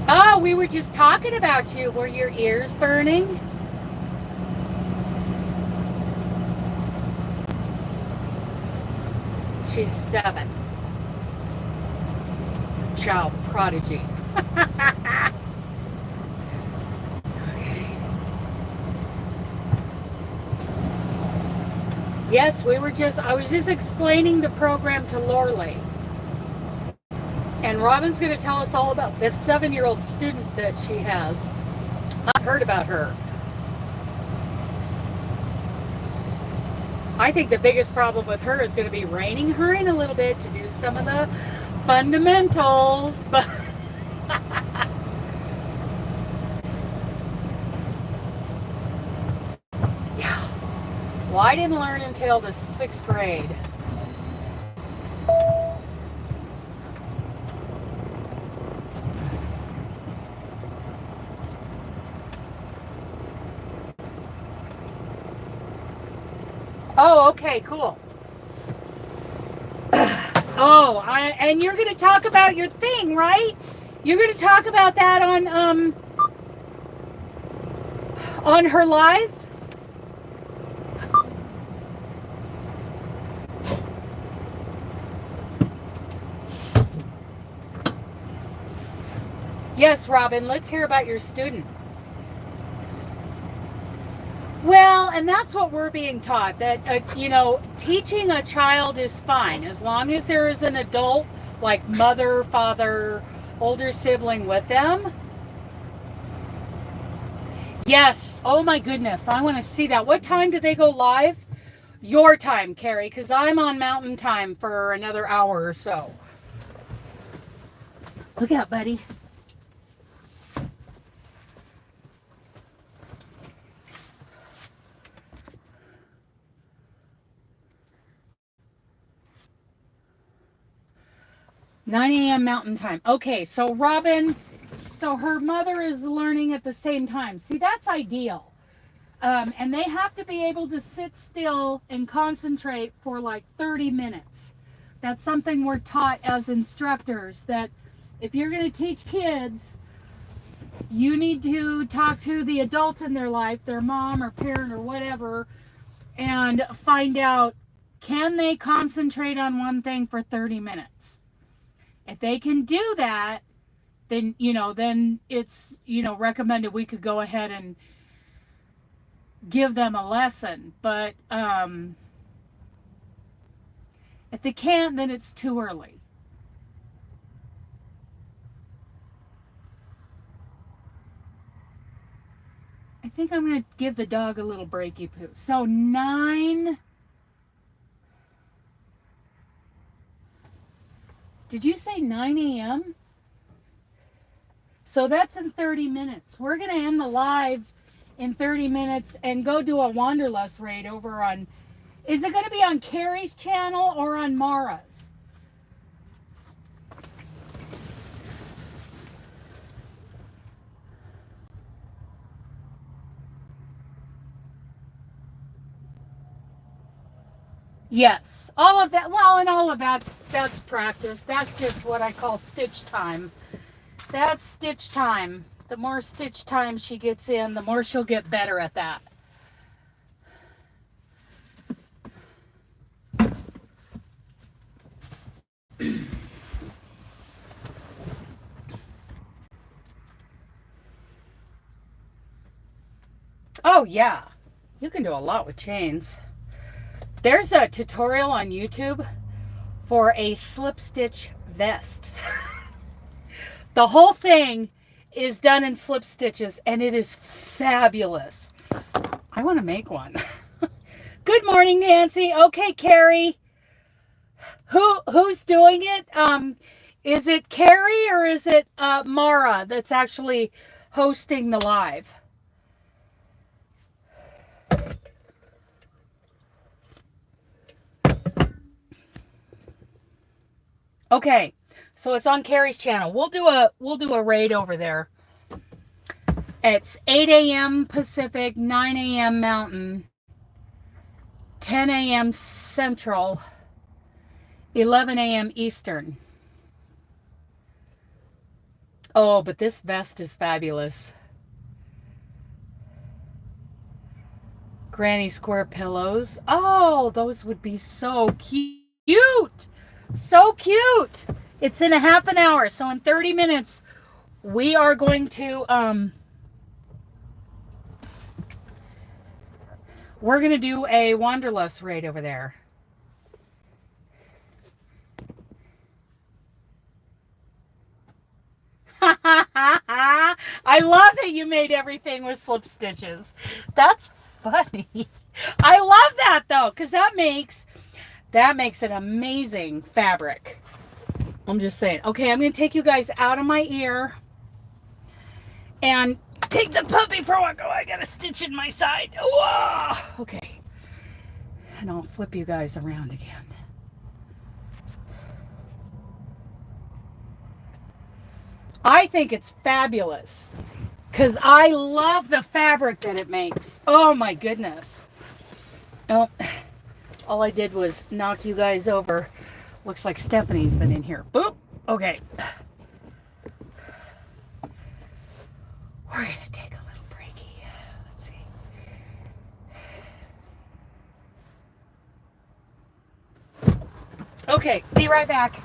Oh, we were just talking about you. Were your ears burning? She's 7. Child prodigy. Okay. Yes, I was just explaining the program to Lorley. And Robin's going to tell us all about this 7-year-old student that she has. I've heard about her. I think the biggest problem with her is going to be reining her in a little bit to do some of the fundamentals, but yeah. Well, I didn't learn until the 6th grade. Oh, okay, cool. Oh, and you're going to talk about your thing, right? You're going to talk about that on her live? Yes, Robin, let's hear about your student. Well, and that's what we're being taught, that, teaching a child is fine as long as there is an adult, like mother, father, older sibling with them. Yes. Oh, my goodness. I want to see that. What time do they go live? Your time, Kari, because I'm on Mountain Time for another hour or so. Look out, buddy. "9 a.m. Mountain Time." Okay, so Robin, her mother is learning at the same time. See, that's ideal. And they have to be able to sit still and concentrate for like 30 minutes. That's something we're taught as instructors, that if you're going to teach kids, you need to talk to the adult in their life, their mom or parent or whatever, and find out, can they concentrate on one thing for 30 minutes? If they can do that, then, then it's, recommended we could go ahead and give them a lesson. But if they can't, then it's too early. I think I'm going to give the dog a little breaky poo. So 9... Did you say 9 a.m.? So that's in 30 minutes. We're going to end the live in 30 minutes and go do a Wanderlust raid over on... Is it going to be on Kari's channel or on Mara's? Yes, all of that. Well, and all of that's practice. That's just what I call stitch time. That's stitch time. The more stitch time she gets in, the more she'll get better at that. Oh yeah, you can do a lot with chains. There's a tutorial on YouTube for a slip stitch vest. The whole thing is done in slip stitches and it is fabulous. I want to make one. Good morning, Nancy. Okay, Kari. Who's doing it? Is it Kari or is it Mara that's actually hosting the live? Okay, so it's on Kari's channel. We'll do a raid over there. It's 8 a.m. Pacific, 9 a.m. Mountain, 10 a.m. Central, 11 a.m. Eastern. Oh, but this vest is fabulous. Granny square pillows. Oh, those would be so cute. So cute. It's in a half an hour. So in 30 minutes, we are going to, we're going to do a Wanderlust raid over there. I love that you made everything with slip stitches. That's funny. I love that though, because that makes an amazing fabric. I'm just saying. Okay, I'm going to take you guys out of my ear and take the puppy for a walk. Oh, I got a stitch in my side. Whoa. Okay. And I'll flip you guys around again. I think it's fabulous because I love the fabric that it makes. Oh my goodness. Oh, all I did was knock you guys over. Looks like Stephanie's been in here. Boop. Okay. We're going to take a little breaky. Let's see. Okay, be right back.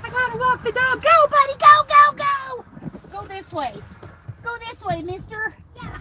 I gotta walk the dog. Go, buddy, go, go, go. Go this way. Go this way, mister. Yeah.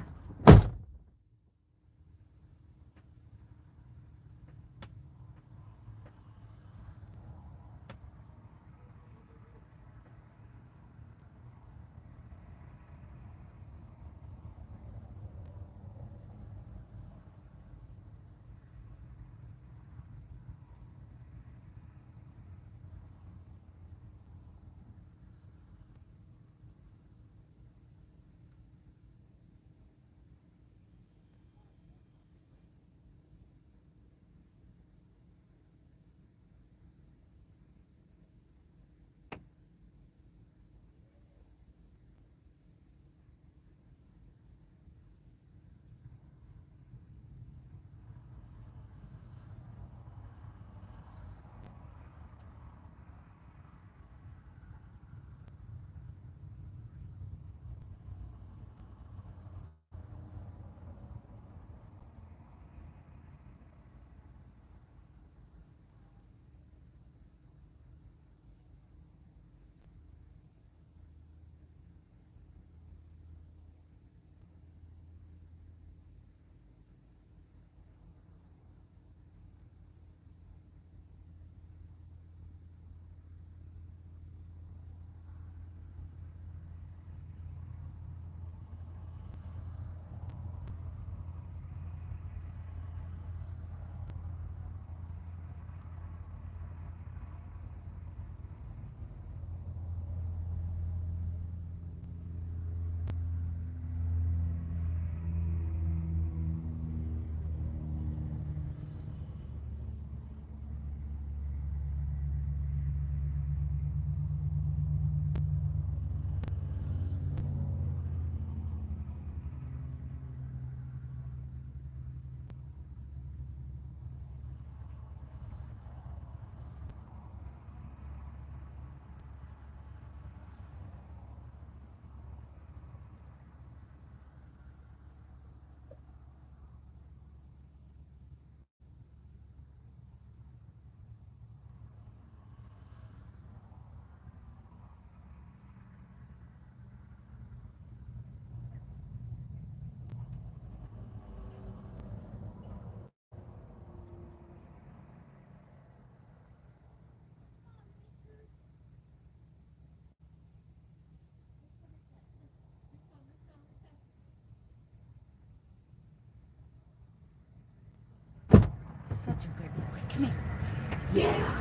Yeah.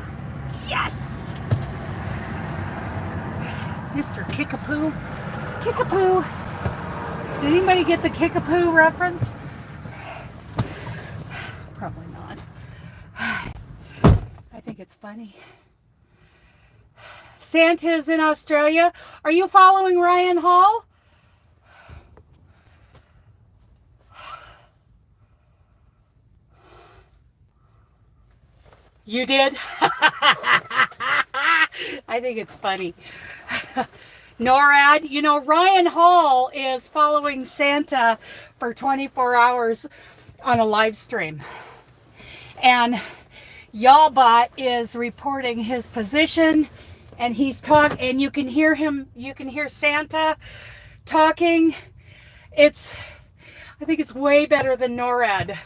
Yes! Mr. Kickapoo. Kickapoo. Did anybody get the Kickapoo reference? Probably not. I think it's funny. Santa's in Australia. Are you following Ryan Hall? You did? I think it's funny. NORAD, you know, Ryan Hall is following Santa for 24 hours on a live stream. And Yalbot is reporting his position, and he's talking, and you can hear him, you can hear Santa talking. I think it's way better than NORAD.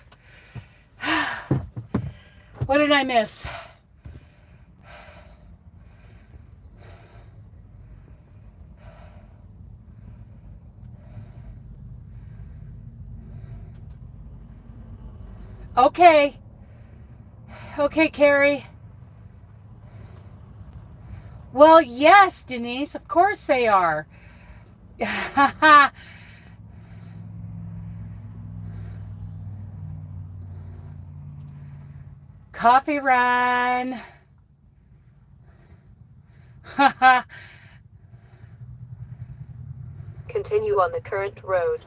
What did I miss? Okay. Okay, Kari. Well, yes, Denise, of course they are. Coffee run.
Continue on the current road.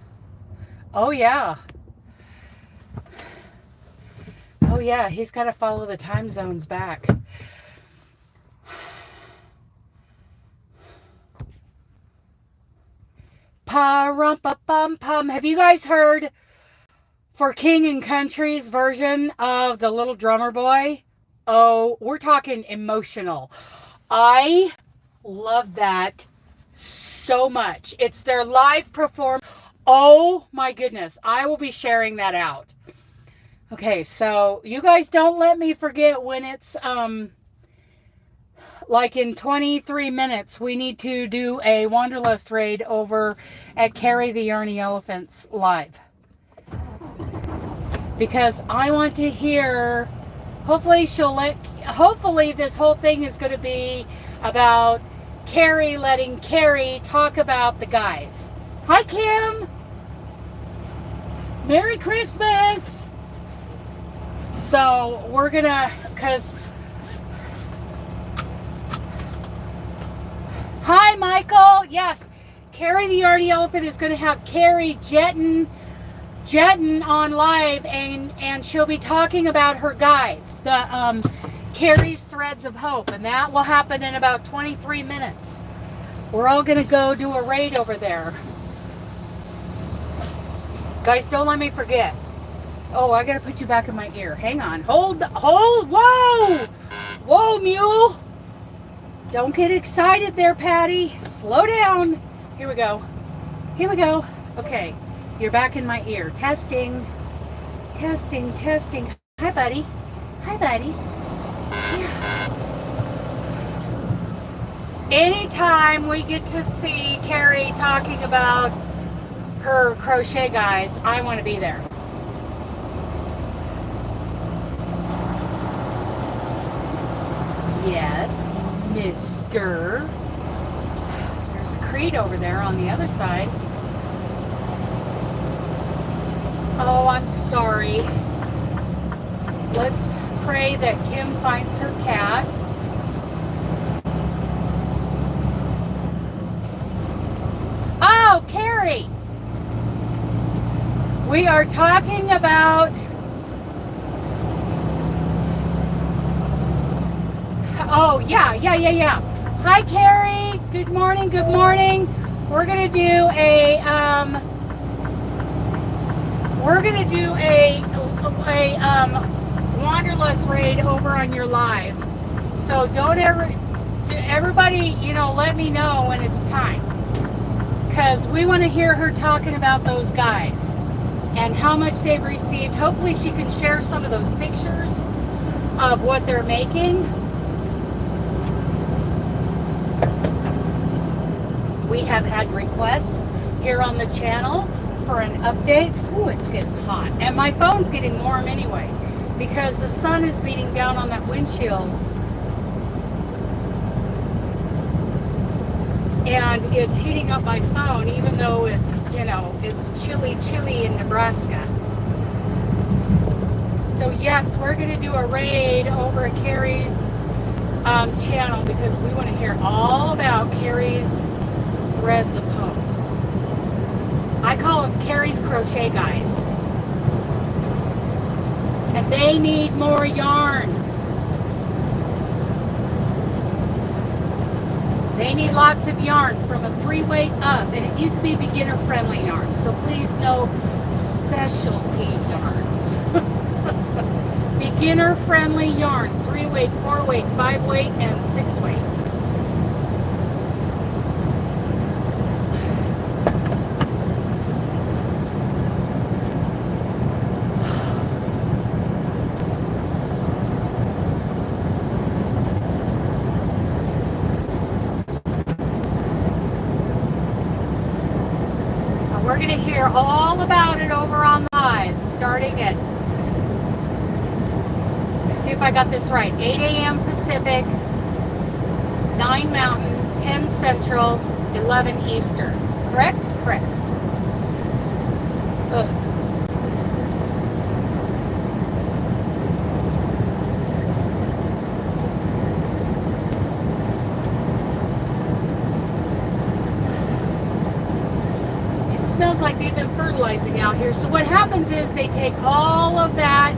Oh, yeah. Oh, yeah, he's got to follow the time zones back. Pa-rum-pa-pum-pum. Have you guys heard For King and Country's version of The Little Drummer Boy? Oh, we're talking emotional. I love that so much. It's their live performance. Oh my goodness. I will be sharing that out. Okay, so you guys don't let me forget when it's like in 23 minutes, we need to do a Wanderlust raid over at Kari the Yarny Elephants live. Because I want to hear, hopefully this whole thing is going to be about Kari letting Kari talk about the guys. Hi, Kim. Merry Christmas. So we're gonna, hi, Michael. Yes, Kari the Yarny Elephant is going to have Kari jetting on live, and she'll be talking about her guides, the Kari's Threads of Hope, and that will happen in about 23 minutes. We're all going to go do a raid over there. Guys, don't let me forget. Oh, I got to put you back in my ear. Hang on. Hold, whoa! Whoa, mule! Don't get excited there, Patty. Slow down. Here we go. Here we go. Okay. You're back in my ear. Testing. Testing, testing. Hi, buddy. Hi, buddy. Yeah. Anytime we get to see Kari talking about her crochet guys, I want to be there. Yes, mister. There's a Creed over there on the other side. Oh, I'm sorry. Let's pray that Kim finds her cat. Oh, Kari! We are talking about... Oh, yeah. Hi, Kari. Good morning, good morning. We're going to do a... Wanderlust raid over on your live. So everybody, let me know when it's time. Because we want to hear her talking about those guys and how much they've received. Hopefully she can share some of those pictures of what they're making. We have had requests here on the channel for an update. Ooh, it's getting hot. And my phone's getting warm anyway. because the sun is beating down on that windshield. And it's heating up my phone, even though it's, you know, it's chilly in Nebraska. So yes, we're going to do a raid over at Kari's channel because we want to hear all about Kari's threads of hope. I call them Kari's Crochet Guys. And they need more yarn. They need lots of yarn from a 3-weight up, and it needs to be beginner-friendly yarn. So please, no specialty yarns. Beginner-friendly yarn, 3-weight, 4-weight, 5-weight, and 6-weight. We're going to hear all about it over on live, starting at, let's see if I got this right, 8 a.m. Pacific, 9 Mountain, 10 Central, 11 Eastern. Correct? Correct. Ugh. Smells like they've been fertilizing out here. So what happens is they take all of that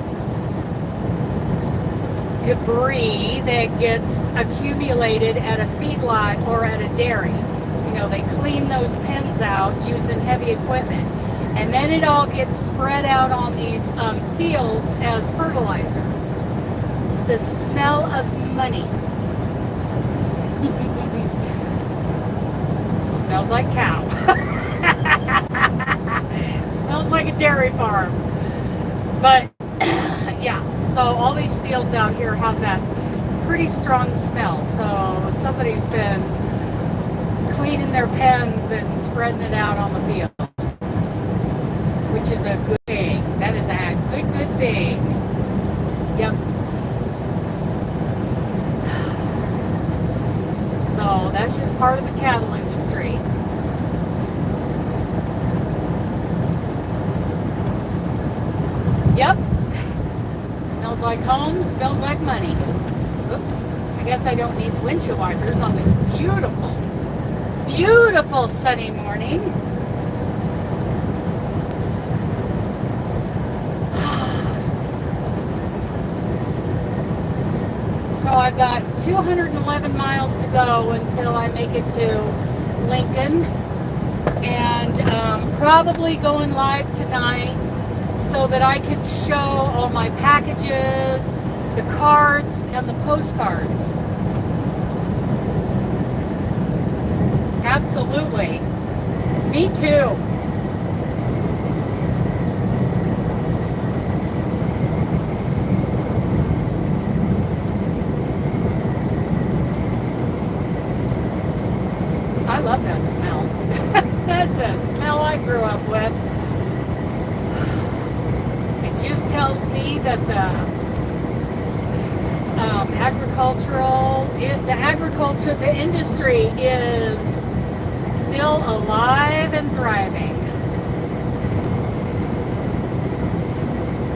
debris that gets accumulated at a feedlot or at a dairy. You know, they clean those pens out using heavy equipment. And then it all gets spread out on these fields as fertilizer. It's the smell of money. Smells like cow. Smells like a dairy farm. But yeah, so all these fields out here have that pretty strong smell. So somebody's been cleaning their pens and spreading it out on the fields, which is a good thing. That is a good thing. Yep. So that's just part of the cattle industry. Yep. Smells like home, smells like money. Oops. I guess I don't need windshield wipers on this beautiful, beautiful sunny morning. So I've got 211 miles to go until I make it to Lincoln. And probably going live tonight, so that I could show all my packages, the cards, and the postcards. Absolutely. Me too. I love that smell. That's a smell I grew up with. Just tells me that the industry is still alive and thriving.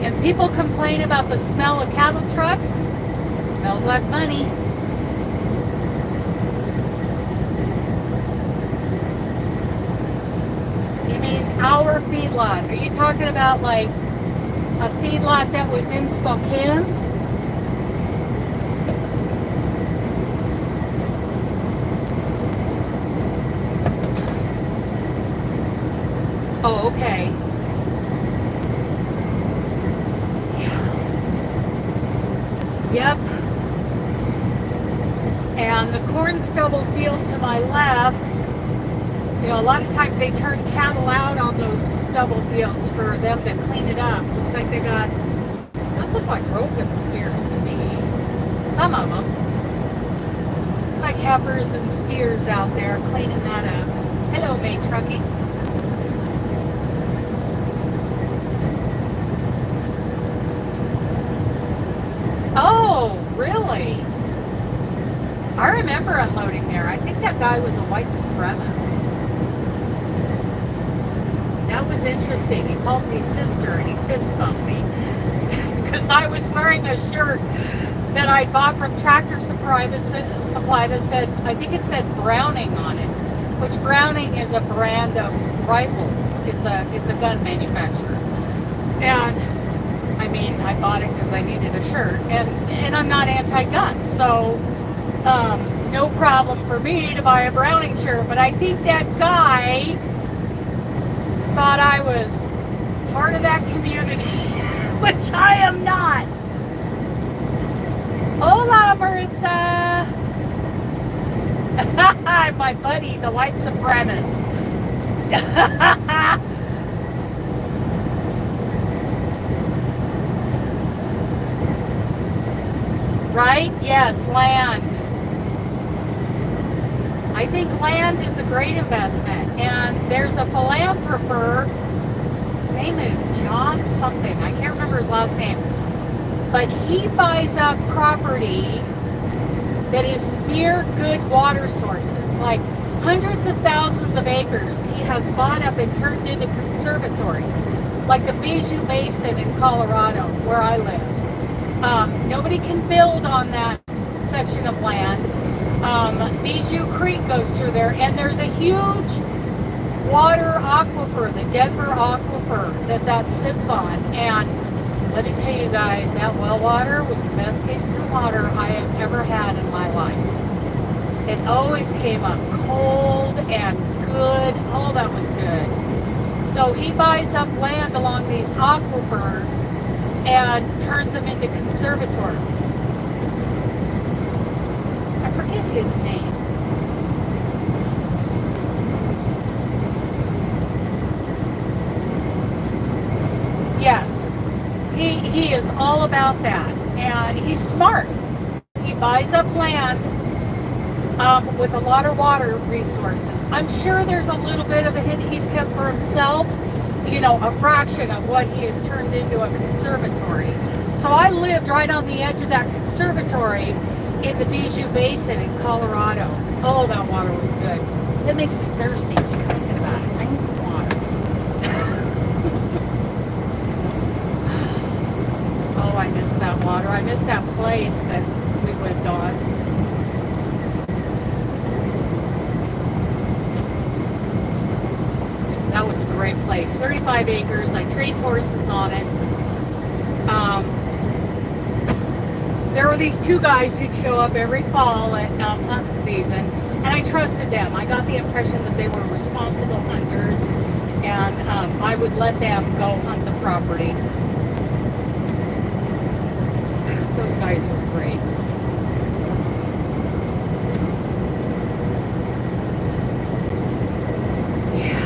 And people complain about the smell of cattle trucks. Smells like money. You mean our feedlot? Are you talking about like a feedlot that was in Spokane? Oh, okay. Yep. And the corn stubble field to my left, you know, a lot of times they turn cattle out on those stubble fields for them to clean it up. Looks like they got, those look like roping steers to me. Some of them. Looks like heifers and steers out there cleaning that up. Hello, May Trucking. I remember unloading there. I think that guy was a white supremacist. That was interesting. He called me sister and he fist bumped me because I was wearing a shirt that I bought from Tractor Supply that said, I think it said Browning on it, which Browning is a brand of rifles. It's a gun manufacturer. And I mean, I bought it because I needed a shirt, and I'm not anti-gun, so no problem for me to buy a Browning shirt. But I think that guy thought I was part of that community, which I am not. Hola, Maritza! My buddy, the white supremacist. Right? Yes, land. I think land is a great investment. And there's a philanthropist, his name is John something, I can't remember his last name, but he buys up property that is near good water sources, like hundreds of thousands of acres he has bought up and turned into conservatories, like the Bijou Basin in Colorado, where I lived. Nobody can build on that section of land. Bijou Creek goes through there, and there's a huge water aquifer, the Denver aquifer, that sits on. And let me tell you guys, that well water was the best tasting water I have ever had in my life. It always came up cold and good. Oh, that was good. So he buys up land along these aquifers and turns them into conservatories. I forget his name. Yes. He is all about that, and he's smart. He buys up land with a lot of water resources. I'm sure there's a little bit of a hit he's kept for himself, you know, a fraction of what he has turned into a conservatory. So I lived right on the edge of that conservatory in the Bijou Basin in Colorado. Oh, that water was good. It makes me thirsty just thinking about it. I need some water. Oh, I miss that water. I miss that place that we lived on. That was a great place. 35 acres. I trained horses on it. There were these two guys who'd show up every fall at hunting season, and I trusted them. I got the impression that they were responsible hunters, and I would let them go hunt the property. Those guys were great. Yeah.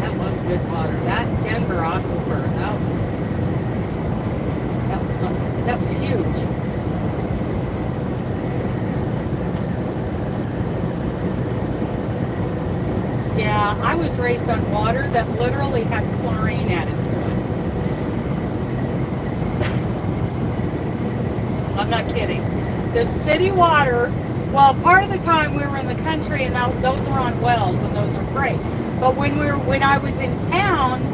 That was good water. That Denver aquifer, that was something. That was huge. Yeah, I was raised on water that literally had chlorine added to it. I'm not kidding. The city water, well, part of the time we were in the country, and those were on wells, and those are great. But when I was in town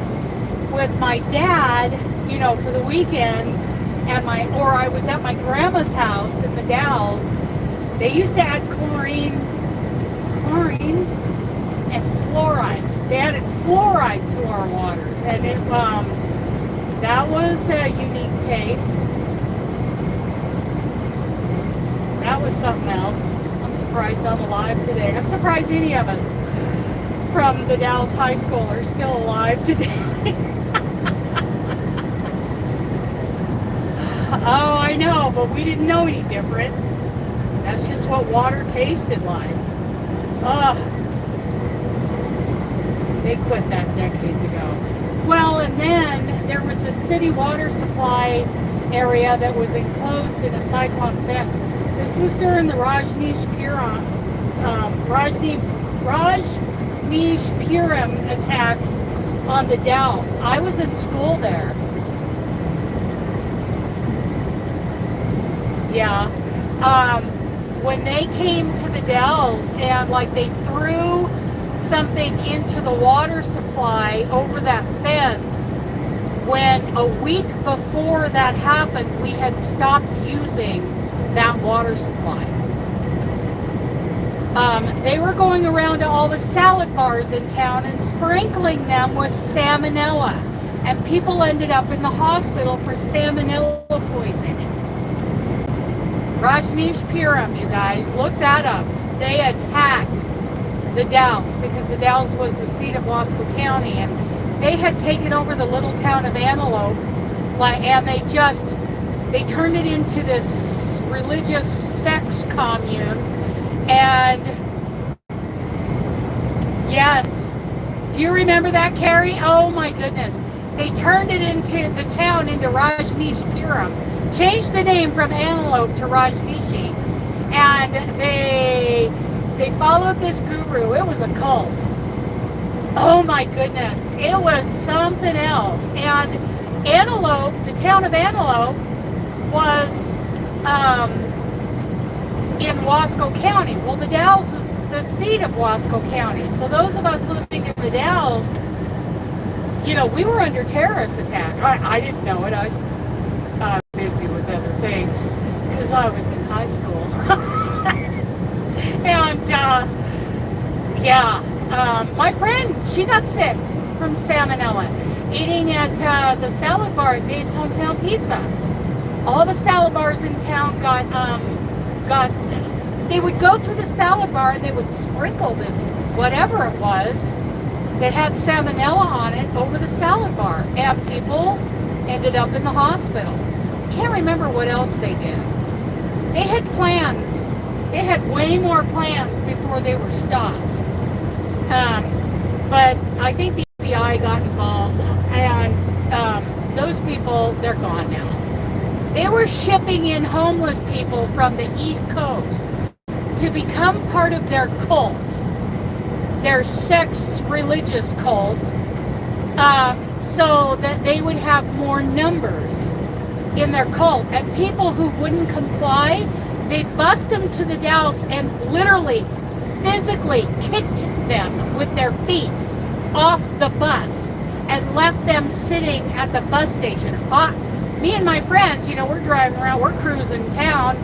with my dad, you know, for the weekends, or I was at my grandma's house in the Dalles, they used to add chlorine and fluoride. They added fluoride to our waters, and that was a unique taste. That was something else. I'm surprised I'm alive today. I'm surprised any of us from the Dalles High School are still alive today. Oh, I know, but we didn't know any different. That's just what water tasted like. Ugh. They quit that decades ago. Well, and then there was a city water supply area that was enclosed in a cyclone fence. This was during the Rajneeshpuram attacks on the Dalles. I was in school there. Yeah. When they came to the Dells and like they threw something into the water supply over that fence, when a week before that happened, we had stopped using that water supply. They were going around to all the salad bars in town and sprinkling them with salmonella. And people ended up in the hospital for salmonella poisoning. Rajneeshpuram, you guys, look that up. They attacked the Dalles because the Dalles was the seat of Wasco County, and they had taken over the little town of Antelope, and they turned it into this religious sex commune. And yes, do you remember that, Kari? Oh my goodness. They turned it into the town into Rajneeshpuram, changed the name from Antelope to Rajneeshi, and they followed this guru. It was a cult. Oh my goodness, it was something else. And Antelope, the town of Antelope, was in Wasco County. Well, the Dalles is the seat of Wasco County. So those of us living in the Dalles, you know, we were under terrorist attack. I didn't know it. I was busy with other things because I was in high school. And my friend, she got sick from salmonella eating at the salad bar at Dave's Hometown Pizza. All the salad bars in town got they would go through the salad bar and they would sprinkle this whatever it was that had salmonella on it over the salad bar, and people ended up in the hospital. Can't remember what else they did. They had plans. They had way more plans before they were stopped. But I think the FBI got involved, and those people, they're gone now. They were shipping in homeless people from the East Coast to become part of their cult, their sex religious cult, so that they would have more numbers in their cult. And people who wouldn't comply, they'd bust them to the Dalles and literally, physically kicked them with their feet off the bus and left them sitting at the bus station. Me and my friends, you know, we're driving around, we're cruising town,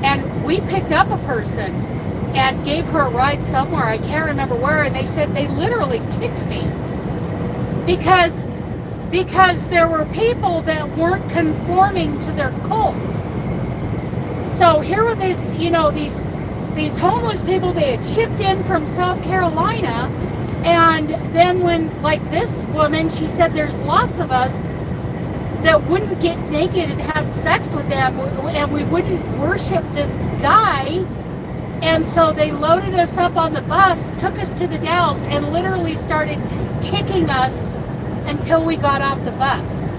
and we picked up a person and gave her a ride somewhere. I can't remember where, and they said they literally kicked me because there were people that weren't conforming to their cult. So here were these, you know, these homeless people. They had shipped in from South Carolina, and then when, like this woman, she said there's lots of us that wouldn't get naked and have sex with them, and we wouldn't worship this guy. And so they loaded us up on the bus, took us to the Dalles, and literally started kicking us until we got off the bus.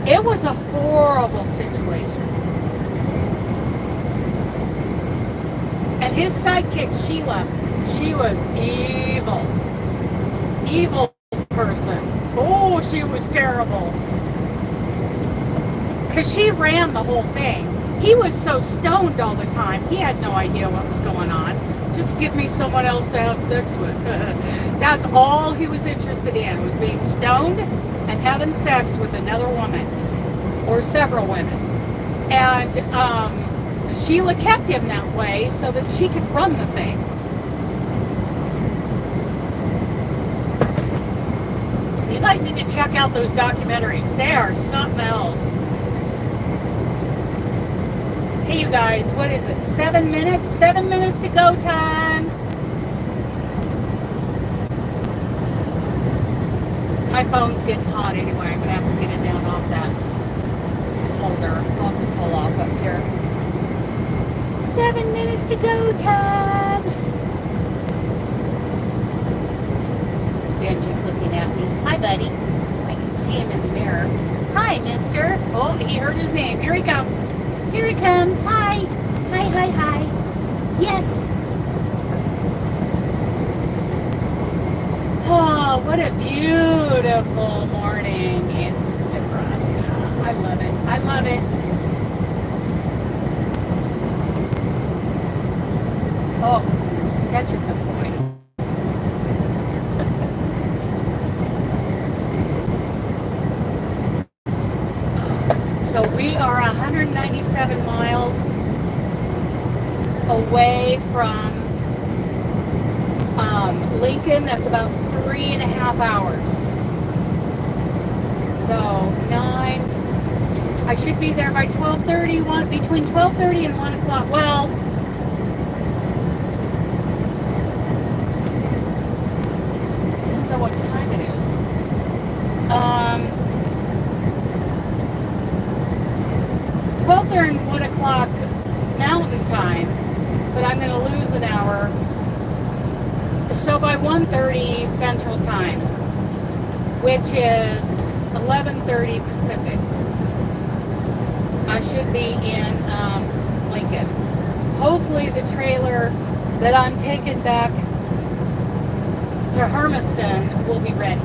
It was a horrible situation. And his sidekick, Sheila, she was evil. Evil person. Oh, she was terrible. Because she ran the whole thing. He was so stoned all the time. He had no idea what was going on. Just give me someone else to have sex with. That's all he was interested in, was being stoned and having sex with another woman. Or several women. And Sheila kept him that way so that she could run the thing. You guys need to check out those documentaries. They are something else. Hey, you guys, what is it? 7 minutes? 7 minutes to go time. My phone's getting hot anyway. I'm going to have to get it down off that holder. I'll have to pull off up here. 7 minutes to go time. Benji's looking at me. Hi, buddy. I can see him in the mirror. Hi, mister. Oh, he heard his name. Here he comes. Here he comes. Hi. Hi, hi, hi. Yes. Oh, what a beautiful morning in Nebraska. I love it. I love it. So we are 197 miles away from Lincoln. That's about 3.5 hours. So 9. I should be there by 12:30. Between 12:30 and 1 o'clock. Well, depends on what time it is. 12:30 and 1 o'clock Mountain Time, but I'm going to lose an hour. So by 1:30 Central Time, which is 11:30 Pacific, I should be in Lincoln. Hopefully the trailer that I'm taking back to Hermiston will be ready.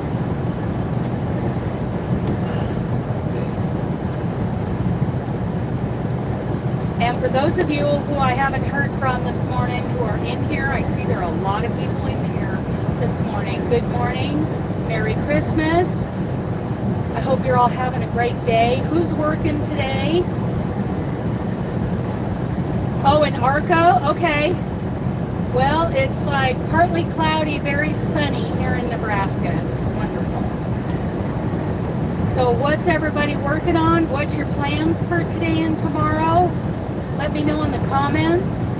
And for those of you who I haven't heard from this morning who are in here, I see there are a lot of people in here this morning. Good morning. Merry Christmas. I hope you're all having a great day. Who's working today? Oh, in Arco? Okay. Well, it's like partly cloudy, very sunny here in Nebraska. It's wonderful. So what's everybody working on? What's your plans for today and tomorrow? Let me know in the comments.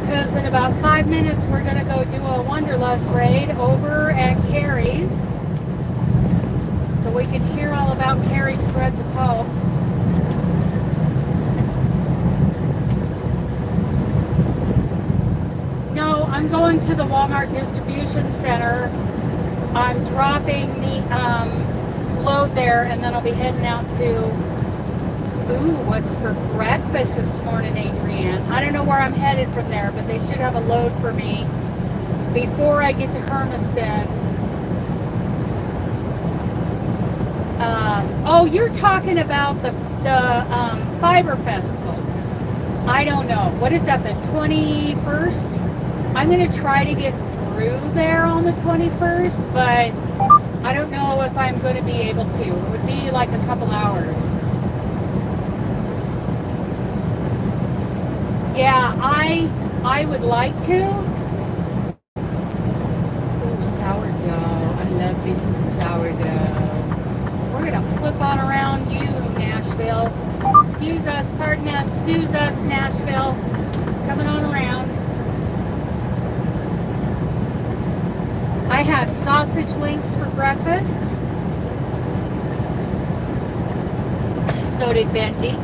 Because in about 5 minutes we're going to go do a Wanderlust raid over at Kari's. So we can hear all about Kari's Threads of Hope. No, I'm going to the Walmart distribution center. I'm dropping the load there, and then I'll be heading out to, what's for breakfast this morning, Adrienne? I don't know where I'm headed from there, but they should have a load for me before I get to Hermiston. Oh, you're talking about the Fiber Festival. I don't know. What is that, the 21st? I'm going to try to get through there on the 21st, but I don't know if I'm going to be able to. It would be like a couple hours. Yeah, I would like to. Ooh, sourdough. I love me some sourdough. We're going to flip on around you, Nashville. Excuse us, pardon us, excuse us, Nashville. Coming on around. I had sausage links for breakfast. So did Benji.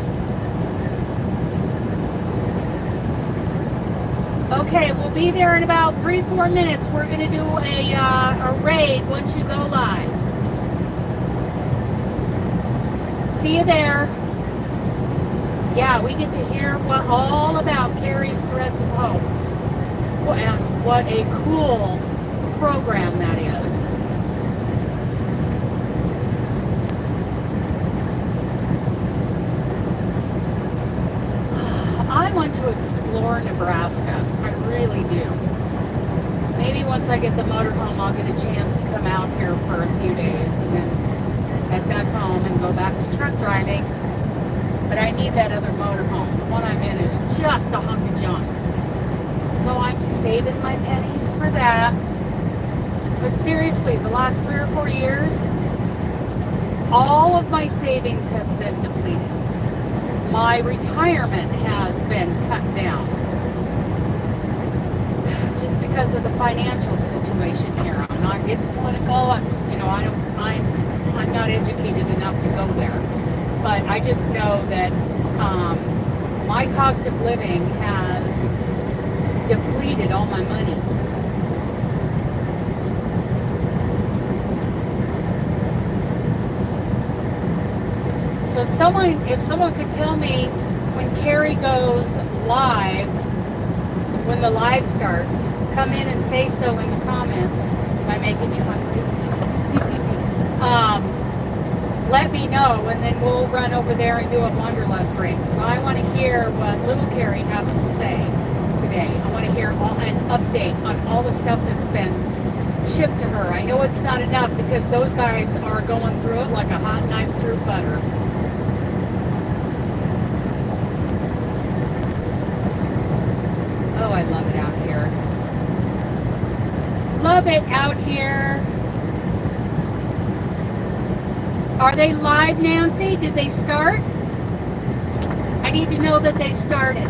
Okay, we'll be there in about 3-4 minutes. We're going to do a raid once you go live. See you there. Yeah, we get to hear all about Kari's Threads of Hope. And what a cool program that is. I want to explore Nebraska. I really do. Maybe once I get the motorhome, I'll get a chance to come out here for a few days and then head back home and go back to truck driving. But I need that other motorhome. The one I'm in is just a hunk of junk. So I'm saving my pennies for that. But seriously, the last 3 or 4 years, all of my savings has been depleted. My retirement has been cut down. Just because of the financial situation here. I'm not getting political. I'm not educated enough to go there. But I just know that my cost of living has depleted all my monies. So if someone could tell me when Kari goes live, when the live starts, come in and say so in the comments. Am I making you hungry? Let me know, and then we'll run over there and do a Wanderlust raid. So I want to hear what little Kari has to say today. I want to hear an update on all the stuff that's been shipped to her. I know it's not enough because those guys are going through it like a hot knife through butter. Oh, I love it out here. Love it out here. Are they live, Nancy? Did they start? I need to know that they started.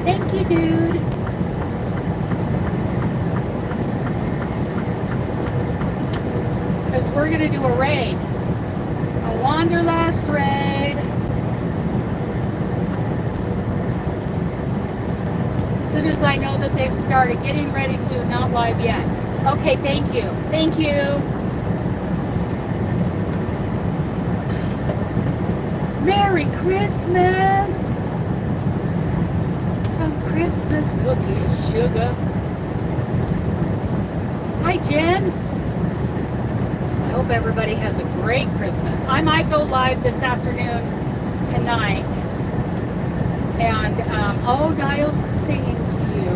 Thank you, dude. Because we're going to do a raid. A Wanderlust raid. As soon as I know that they've started getting ready to, not live yet. Okay, thank you. Thank you. Merry Christmas. Some Christmas cookies, sugar. Hi, Jen. I hope everybody has a great Christmas. I might go live this afternoon tonight. And, oh, Niles is singing to you.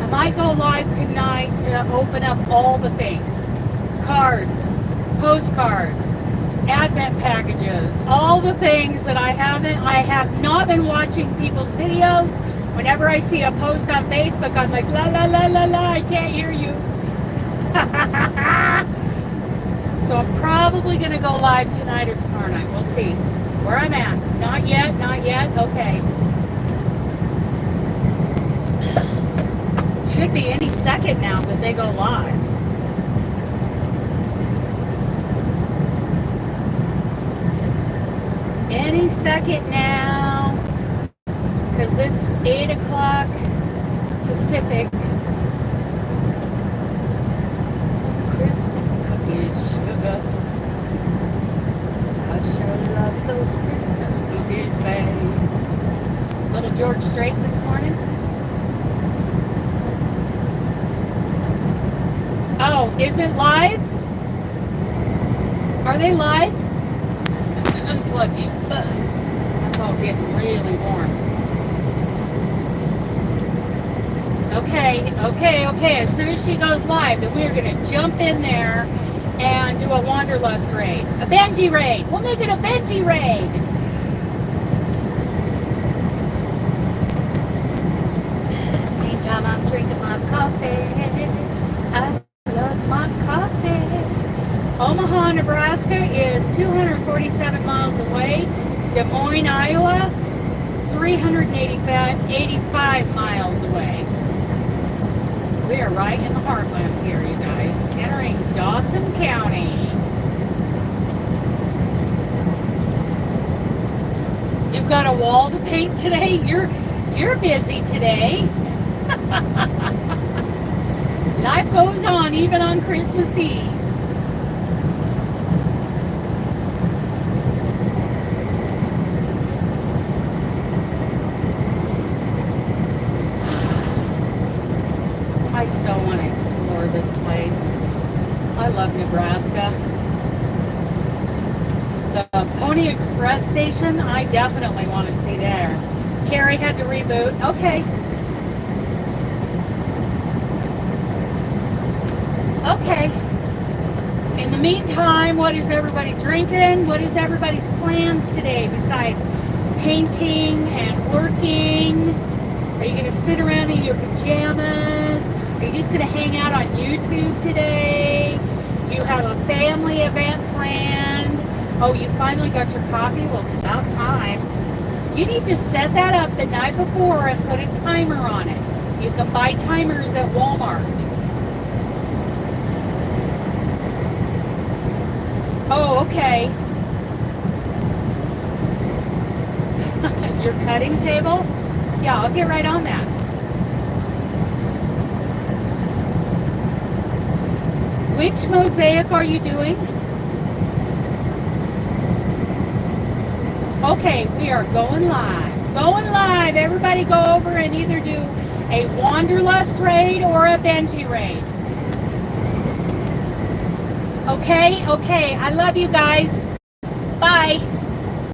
I might go live tonight to open up all the things. Cards, postcards, advent packages, all the things that I have not been watching people's videos. Whenever I see a post on Facebook, I'm like, la, la, la, la, la, I can't hear you. So I'm probably going to go live tonight or tomorrow night. We'll see where I'm at. Not yet, not yet. Okay. Should be any second now that they go live. Any second now, because it's 8 o'clock Pacific. Some Christmas cookies, sugar. I sure love those Christmas cookies, babe. Little George Strait this morning. Oh, is it live? Are they live? Unplug you. It's all getting really warm. Okay. As soon as she goes live, then we're going to jump in there and do a Wanderlust raid. A Benji raid. We'll make it a Benji raid. Meantime, I'm drinking my coffee. I love my coffee. Omaha, Nebraska is 247 miles away. Des Moines, Iowa, 385 miles away. We are right in the heartland here, you guys. Entering Dawson County. You've got a wall to paint today? You're busy today. Life goes on even on Christmas Eve. I so want to explore this place. I love Nebraska. The Pony Express station, I definitely want to see there. Kari had to reboot. Okay. In the meantime, what is everybody drinking? What is everybody's plans today besides painting and working? Are you going to sit around in your pajamas? Are you just going to hang out on YouTube today? Do you have a family event planned? Oh, you finally got your coffee? Well, it's about time. You need to set that up the night before and put a timer on it. You can buy timers at Walmart. Oh, okay. Your cutting table? Yeah, I'll get right on that. Which mosaic are you doing? Okay, we are going live. Going live. Everybody go over and either do a Wanderlust raid or a Benji raid. Okay. I love you guys. Bye.